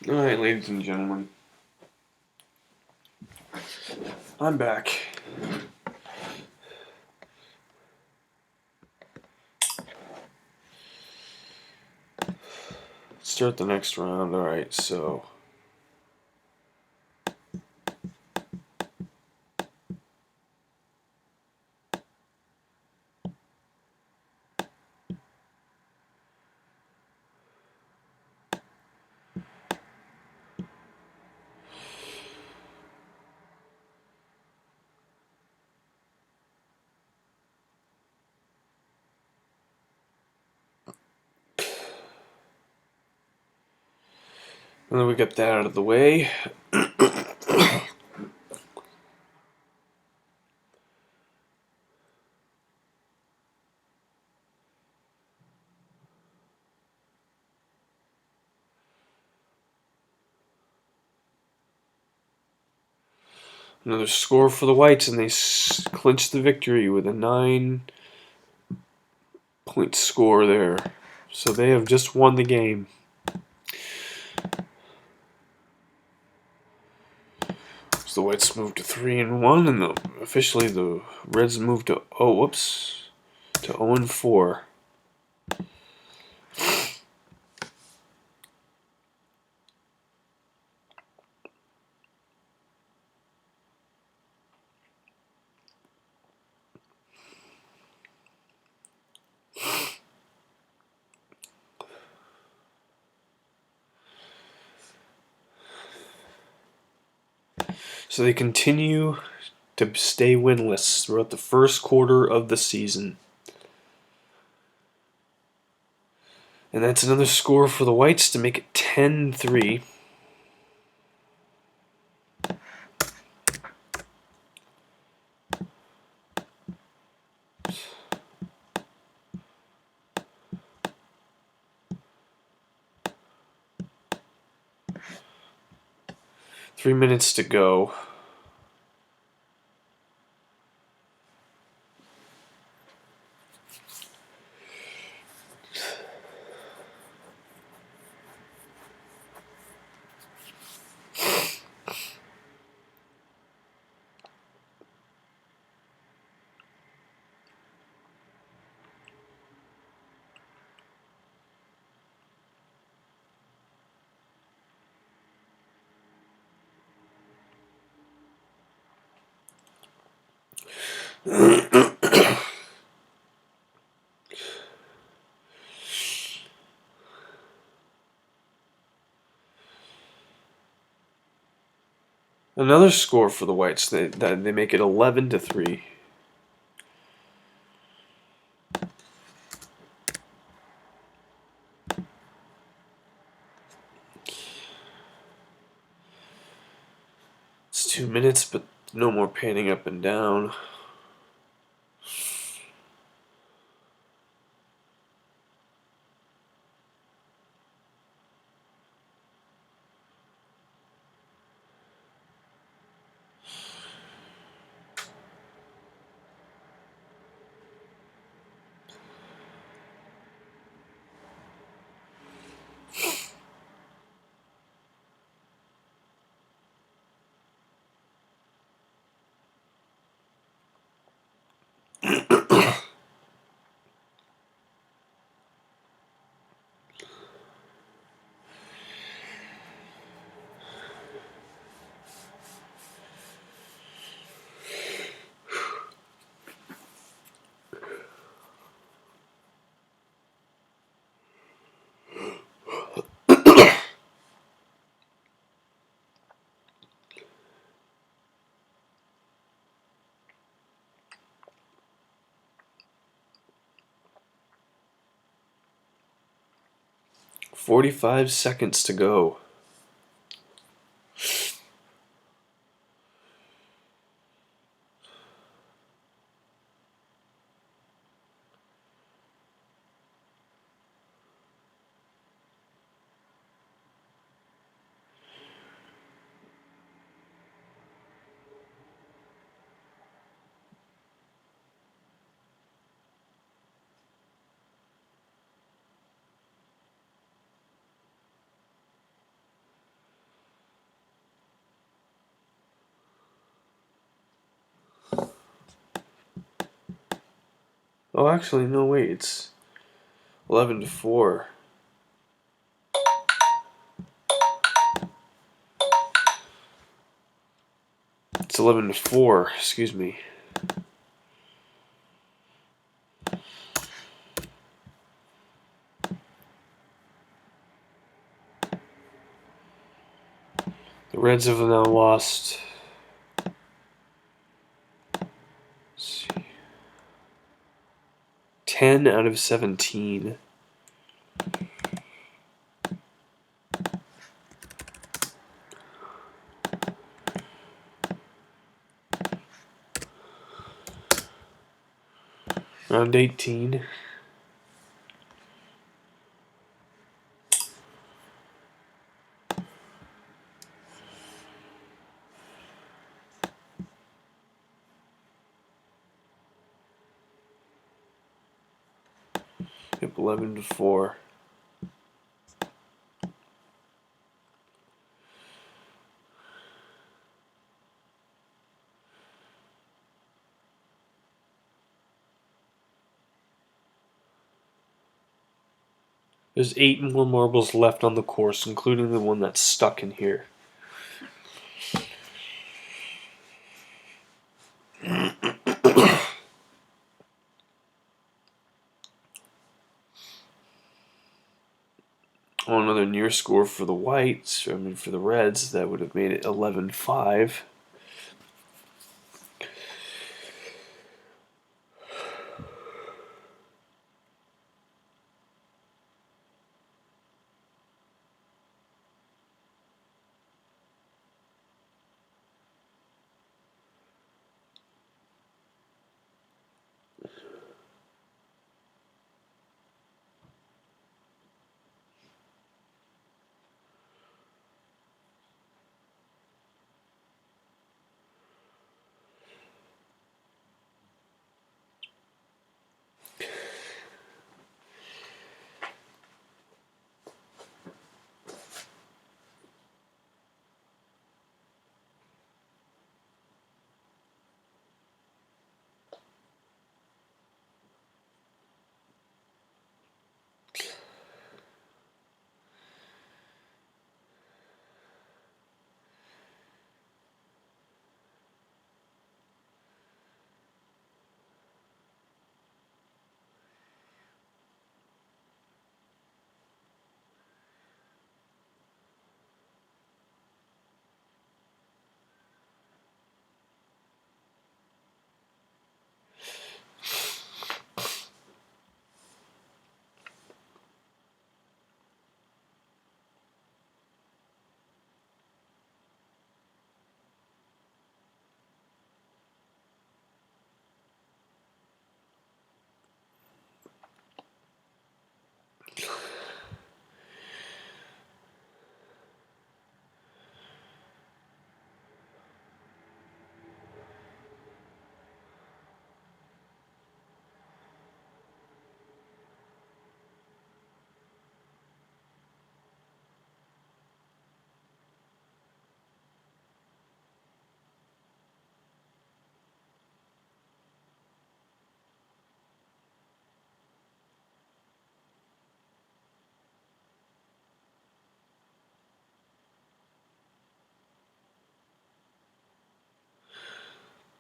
Alright, ladies and gentlemen. I'm back. Start the next round. Alright, so. And then we got that out of the way. Another score for the Whites, and they clinch the victory with a 9-point score there. So they have just won the game. So the Whites moved to 3-1, and officially the Reds moved to 0-4. So they continue to stay winless throughout the first quarter of the season. And that's another score for the Whites to make it 10-3. Three minutes to go. Another score for the Whites. They make it 11-3. It's 2 minutes, but no more panning up and down. "45 seconds to go." Oh, actually, no, wait. It's 11-4. It's 11-4. Excuse me. The Reds have now lost. Let's see, 10 out of 17. Round 18. Yep, 11-4. There's 8 more marbles left on the course, including the one that's stuck in here. On another near score for the Whites, for the Reds, that would have made it 11-5.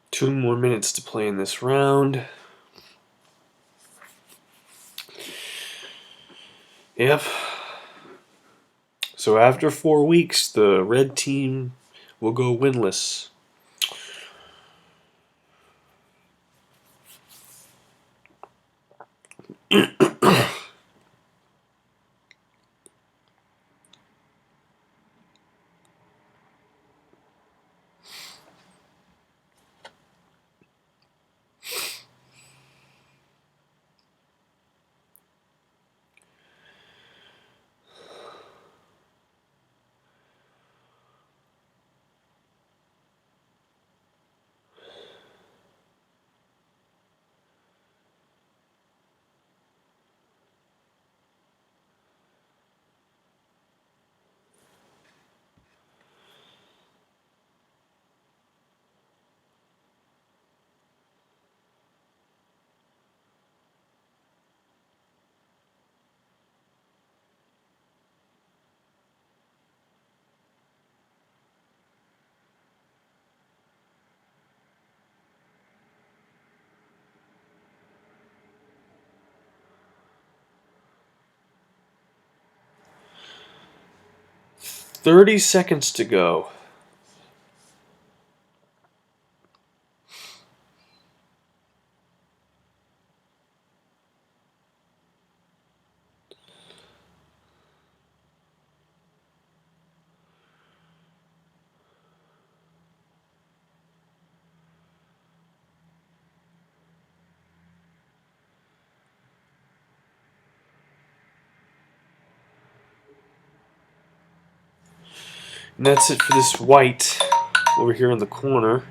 Two more minutes to play in this round. Yep. So after 4 weeks, the red team will go winless. 30 seconds to go. And that's it for this white over here in the corner.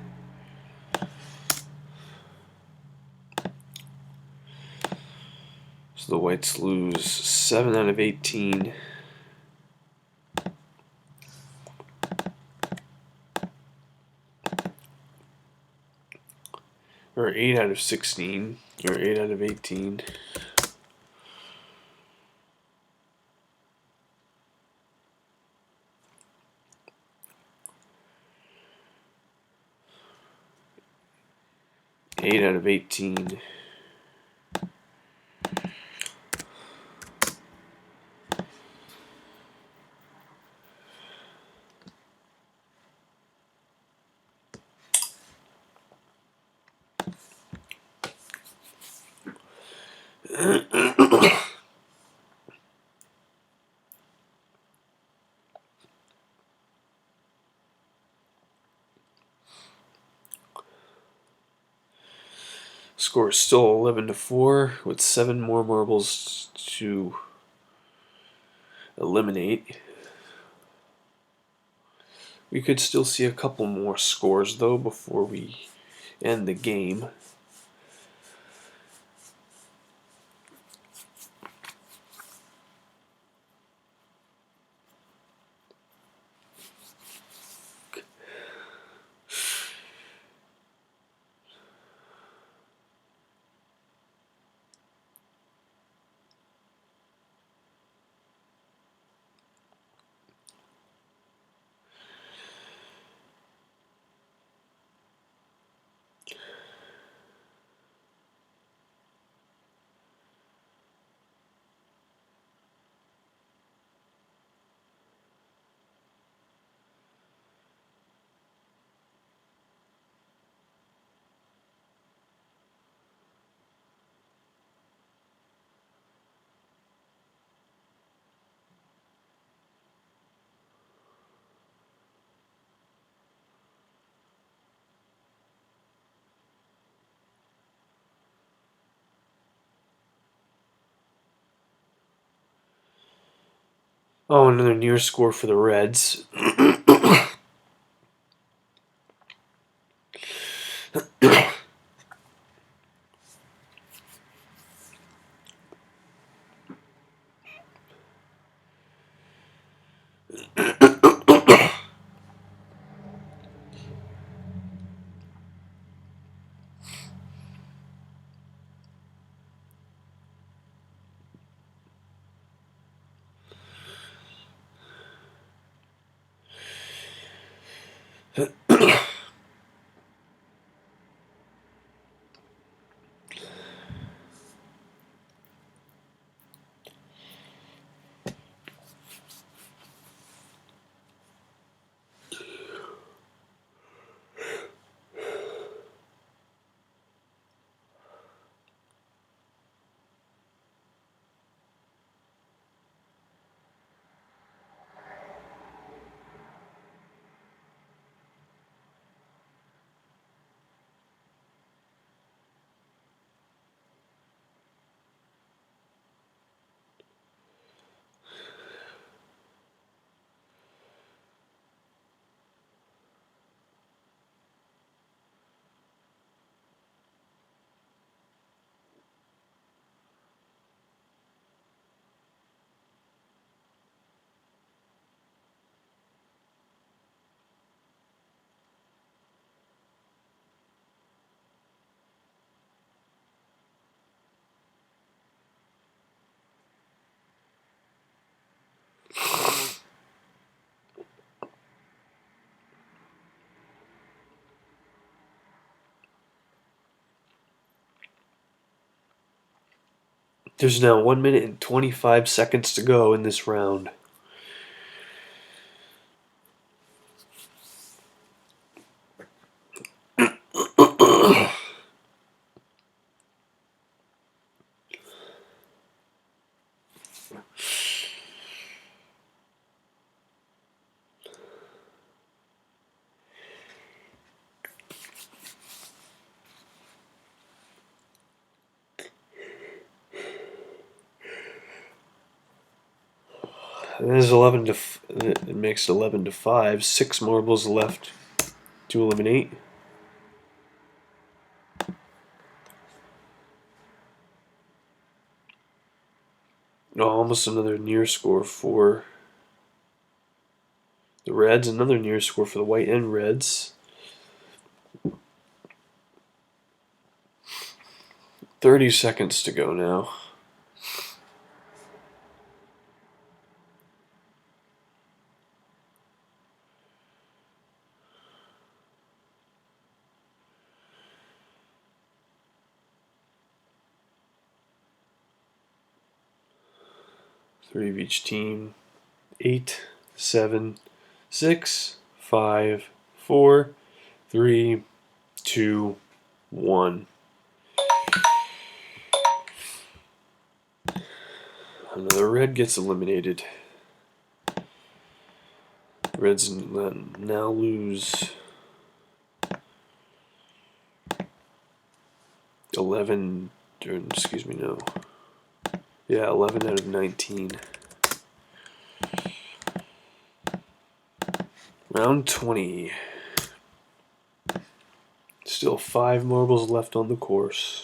So the whites lose 7 out of 18. Or 8 out of 16. Or 8 out of 18. Eight out of 18. Score is still 11-4 with 7 more marbles to eliminate. We could still see a couple more scores though before we end the game. Oh, another near score for the Reds. There's now 1 minute and 25 seconds to go in this round. There's 11 to. It makes 11 to 5. 6 marbles left to eliminate. Oh, almost another near score for the Reds. Another near score for the White and Reds. 30 seconds to go now. Three of each team. 8, 7, 6, 5, 4, 3, 2, 1. Another red gets eliminated. Reds now lose 11, excuse me, no. Yeah, 11 out of 19. Round 20. Still 5 marbles left on the course.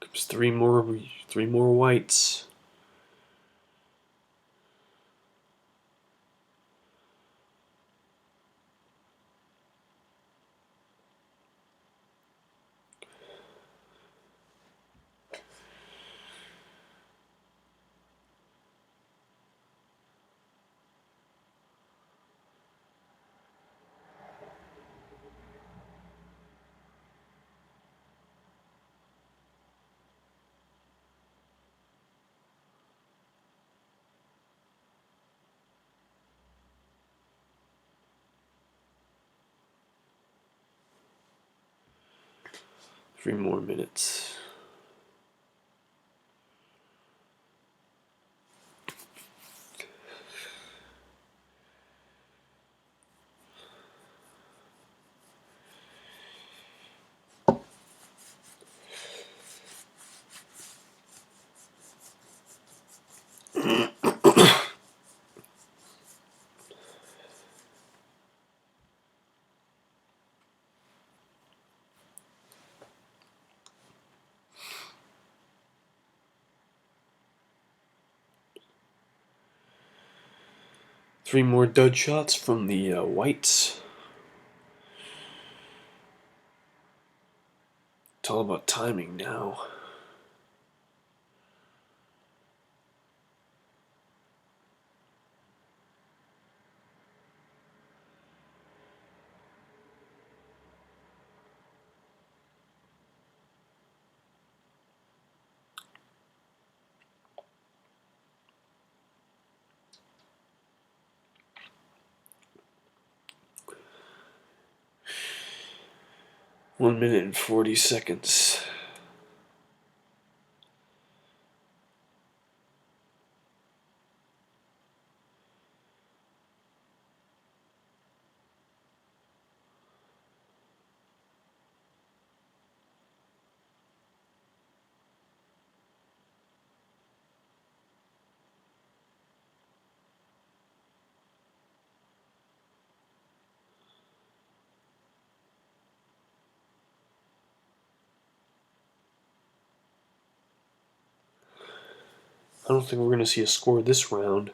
Comes three more whites. Three more minutes. Three more dud shots from the whites. It's all about timing now. One minute and 40 seconds. I don't think we're going to see a score this round.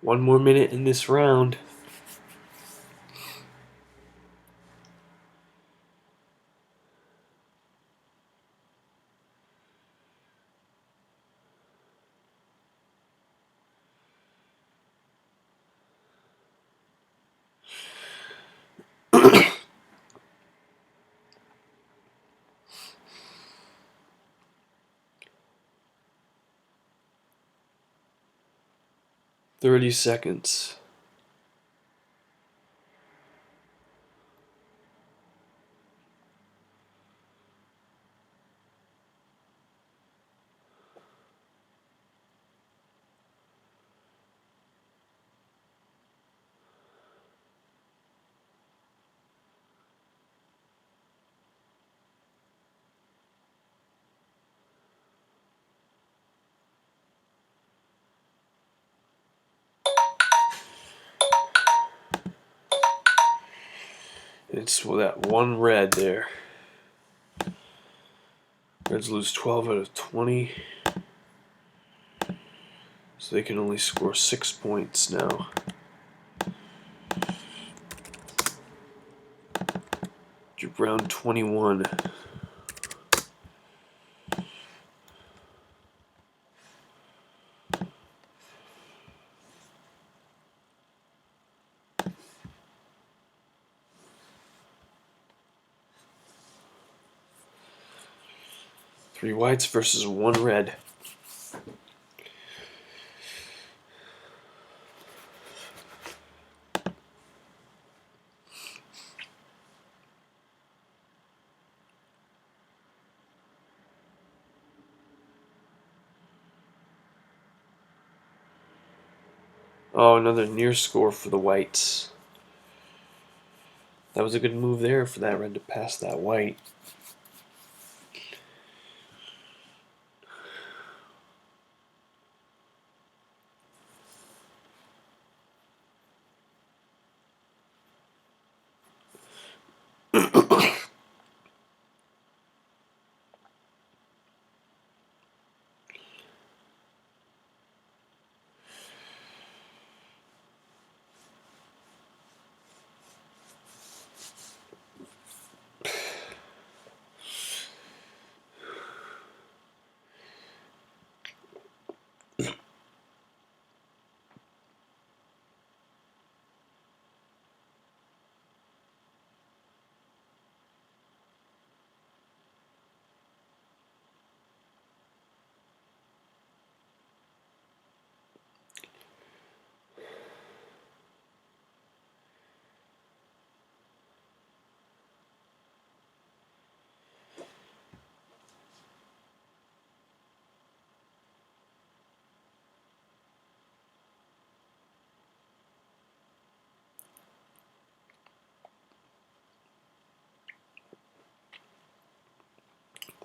One more minute in this round. $30 seconds. It's that one red there. Reds lose 12 out of 20. So they can only score 6 points now. Round 21. Three whites versus one red. Oh, another near score for the whites. That was a good move there for that red to pass that white.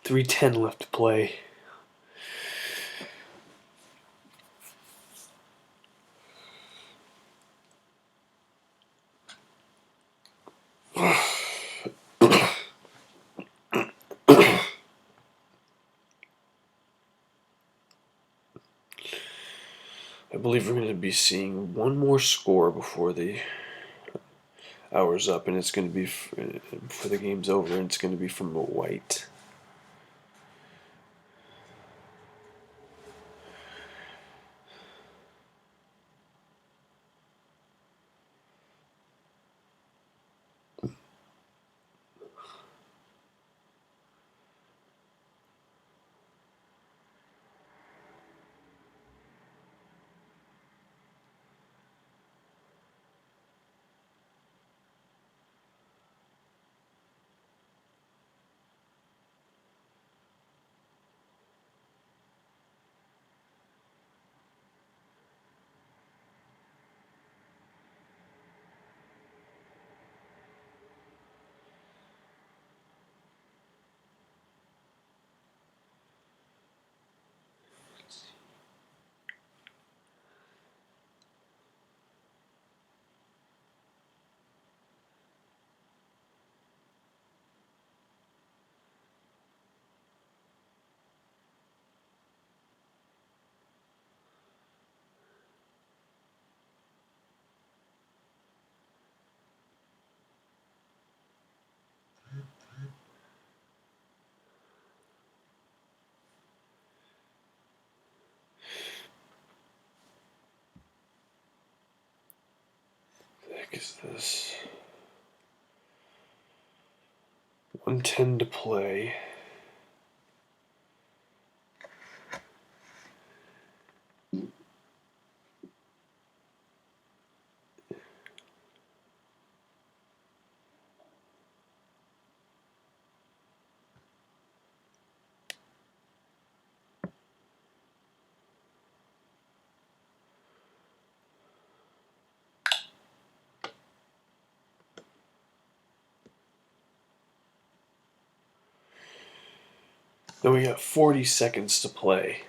.310 left to play. I believe we're going to be seeing one more score before the hour's up, and it's going to be before the game's over, and it's going to be from a white. is this? 110 to play. Then we got 40 seconds to play.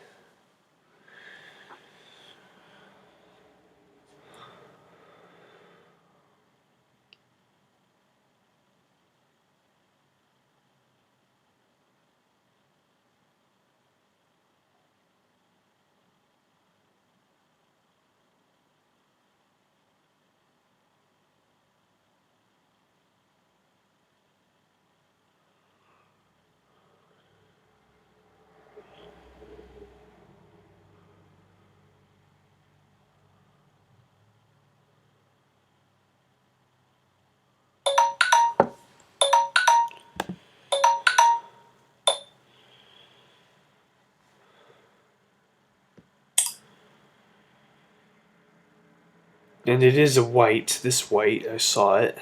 And it is a white. This white, I saw it.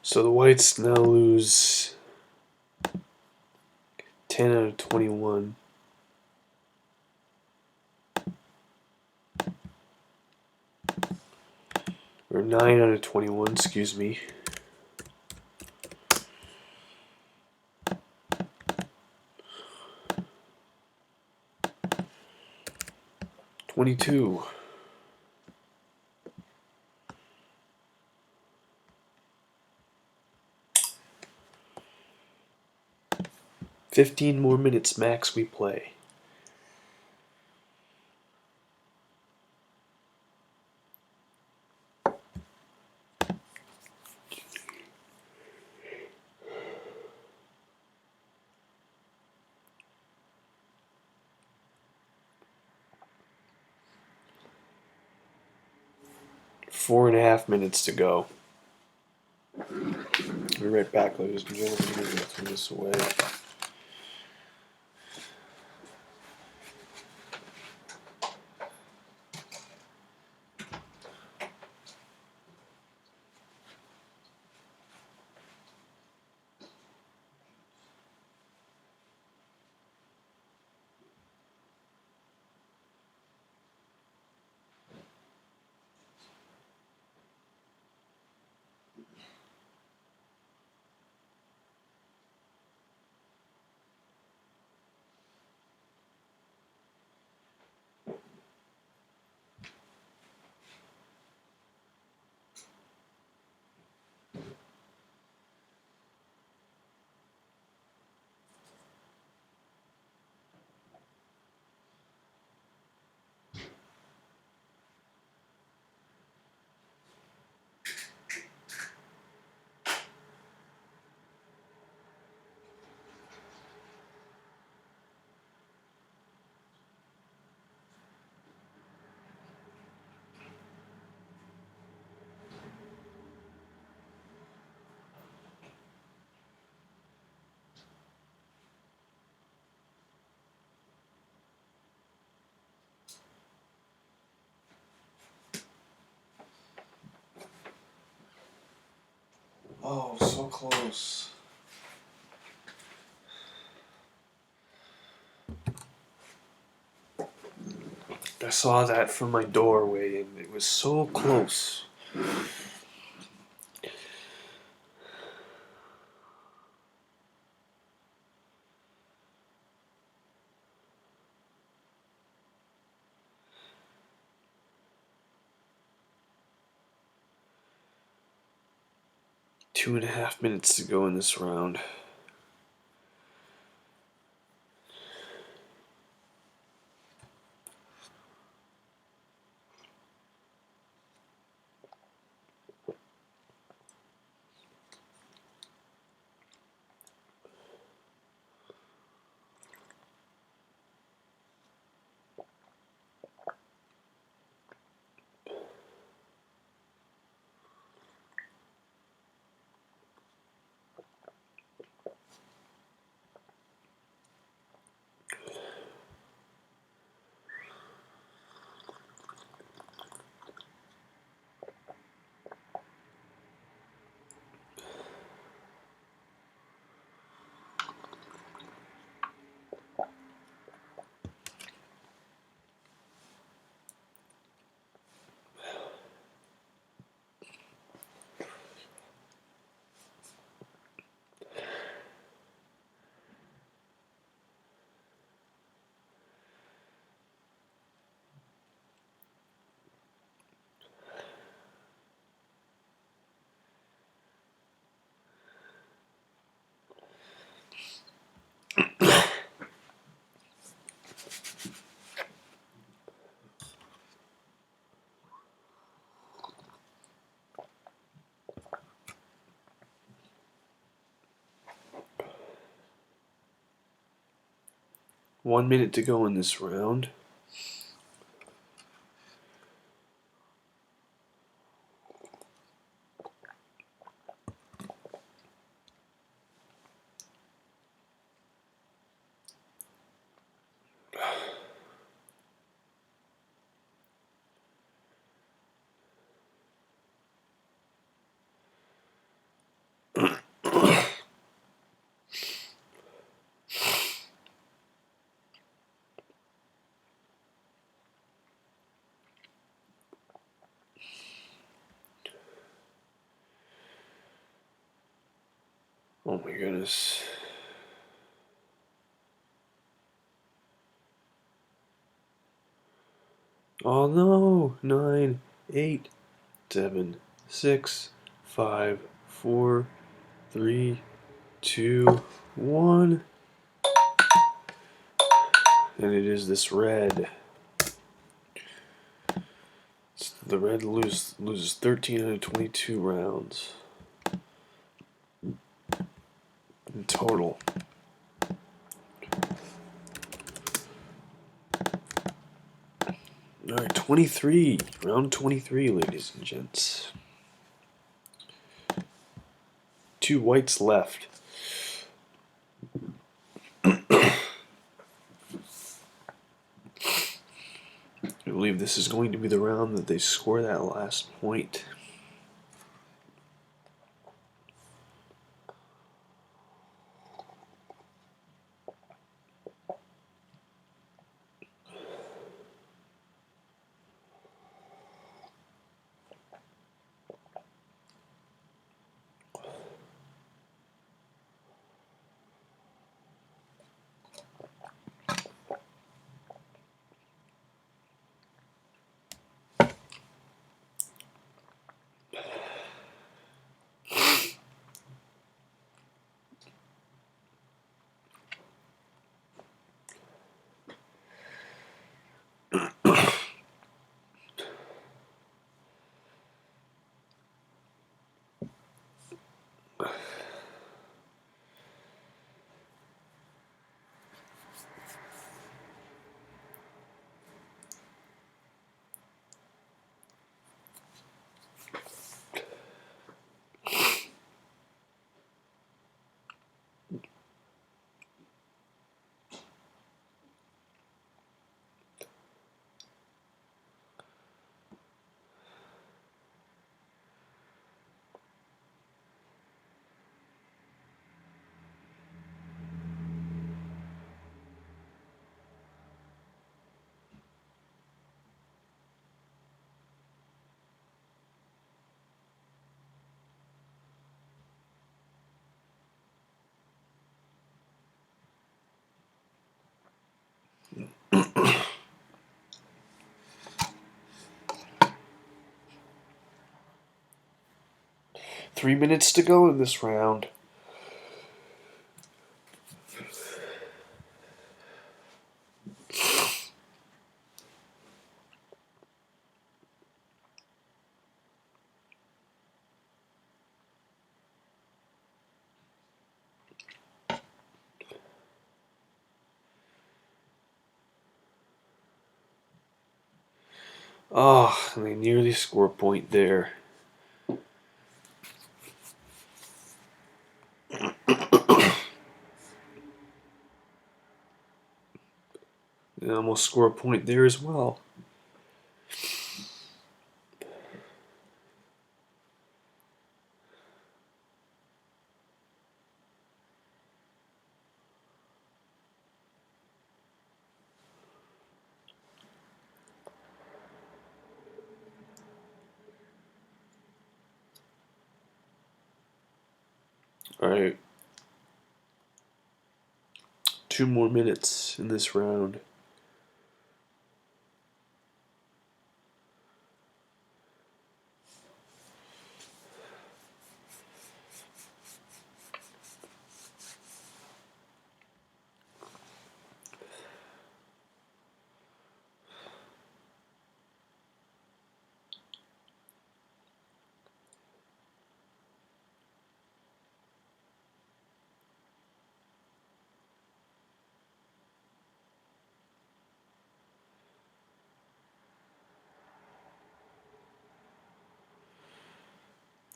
So the whites now lose 10 out of 21. Or 9 out of 21, excuse me. 22. 15 more minutes max we play. Four and a half minutes to go. Be right back, ladies and gentlemen. I'm going to throw this away. Oh, so close. I saw that from my doorway and it was so close. Two and a half minutes to go in this round. 1 minute to go in this round. Oh my goodness. Oh no! 9, 8, 7, 6, 5, 4, 3, 2, 1. And it is this red. The red loses 13 out of 22 rounds in total. Alright, 23. Round 23, ladies and gents. 2 whites left. I believe this is going to be the round that they score that last point. Three minutes to go in this round. Oh, they nearly score a point there. They almost score a point there as well. Alright. 2 more minutes in this round.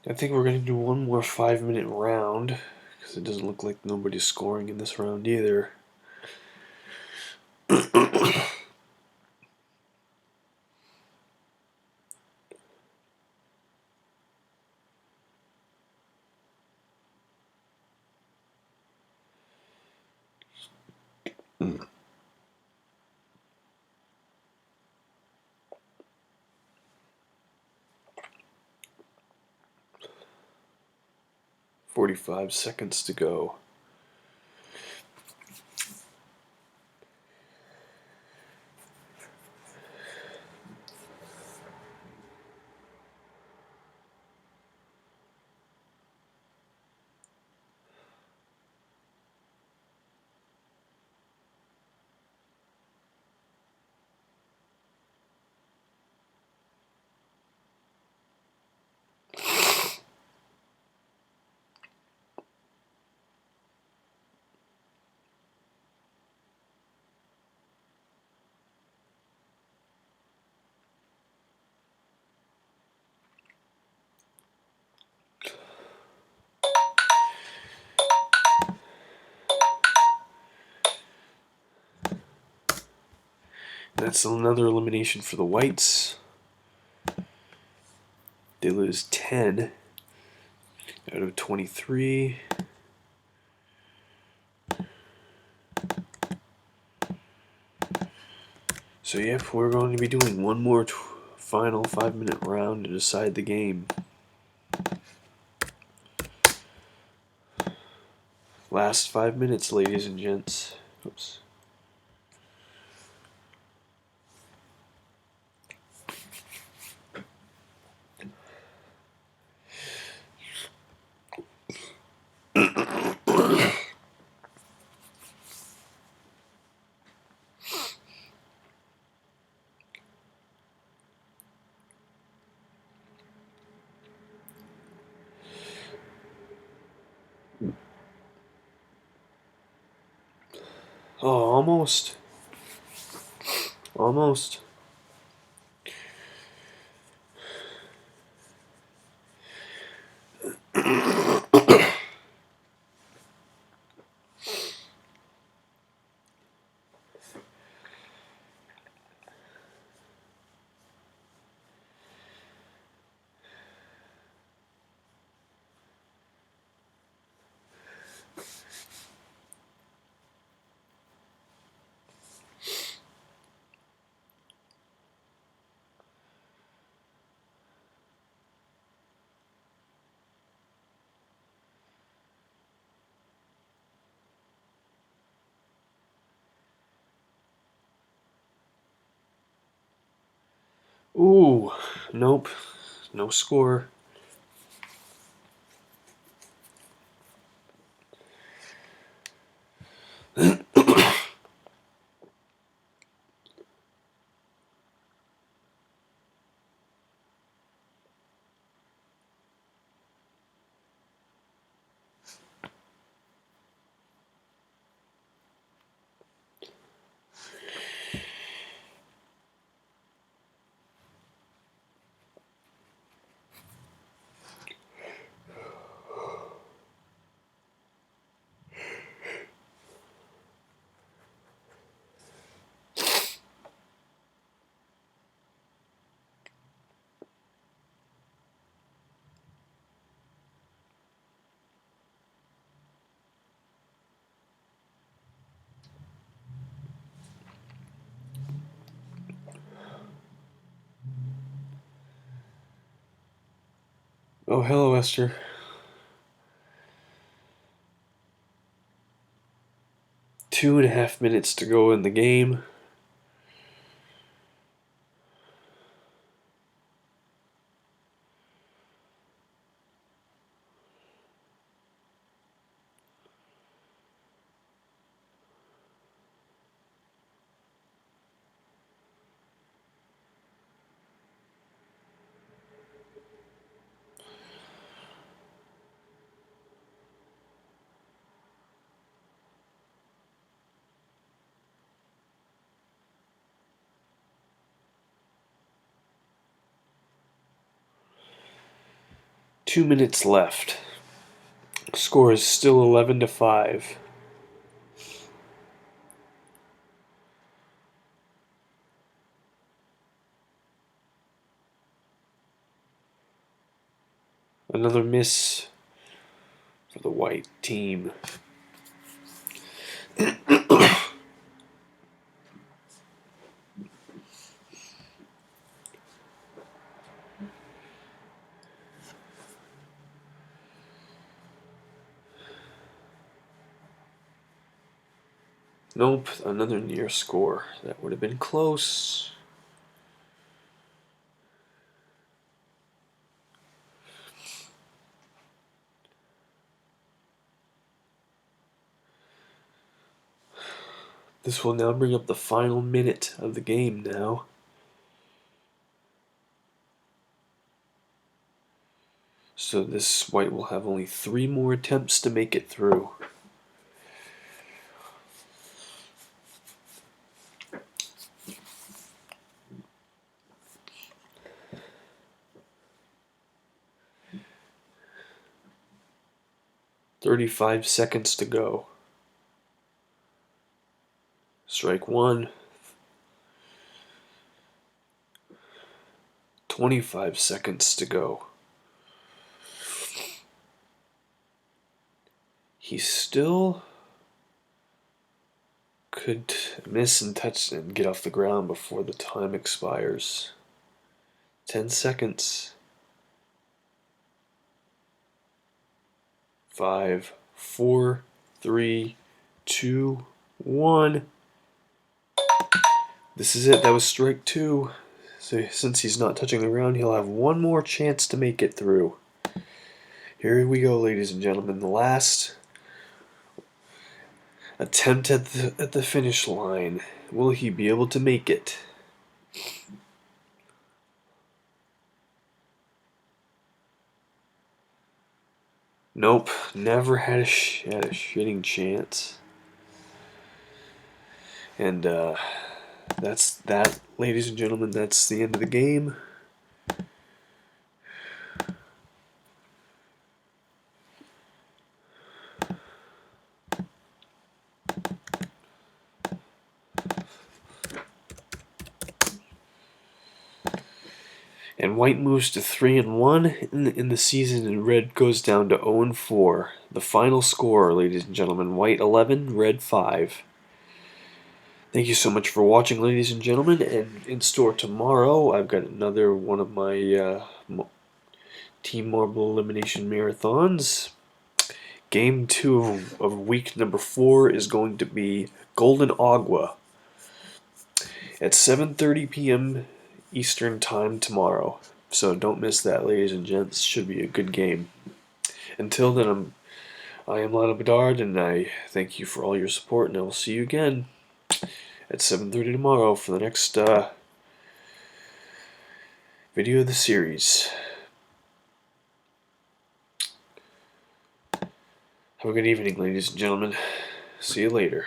I think we're going to do one more 5-minute round because it doesn't look like nobody's scoring in this round either. Mm. 45 seconds to go. That's another elimination for the Whites. They lose 10 out of 23. So yep, we're going to be doing one more final 5-minute round to decide the game. Last 5 minutes, ladies and gents. Oops. Oh, almost. Almost. Ooh, nope. No score. Oh, hello, Esther. 2.5 minutes to go in the game. 2 minutes left. Score is still 11-5. Another miss for the white team. Nope, another near score. That would have been close. This will now bring up the final minute of the game now. So this white will have only 3 more attempts to make it through. "35 seconds to go. Strike 1. 25 seconds to go. He still could miss and touch and get off the ground before the time expires. 10 seconds. 5, 4, 3, 2, 1. This is it. That was strike 2. So since he's not touching the ground, he'll have 1 more chance to make it through. Here we go, ladies and gentlemen. The last attempt at the finish line. Will he be able to make it? Nope, never had a shitting chance. And that's that, ladies and gentlemen. That's the end of the game. And white moves to 3-1 in the season, and red goes down to 0-4. The final score, ladies and gentlemen: white 11, red 5. Thank you so much for watching, ladies and gentlemen. And in store tomorrow, I've got another one of my Team Marble Elimination Marathons. Game 2 of week number 4 is going to be Golden Agua at 7:30 p.m. Eastern Time tomorrow. So don't miss that, ladies and gents. Should be a good game. Until then, I am Lionel Bedard, and I thank you for all your support, and I will see you again at 7:30 tomorrow for the next video of the series. Have a good evening, ladies and gentlemen. See you later.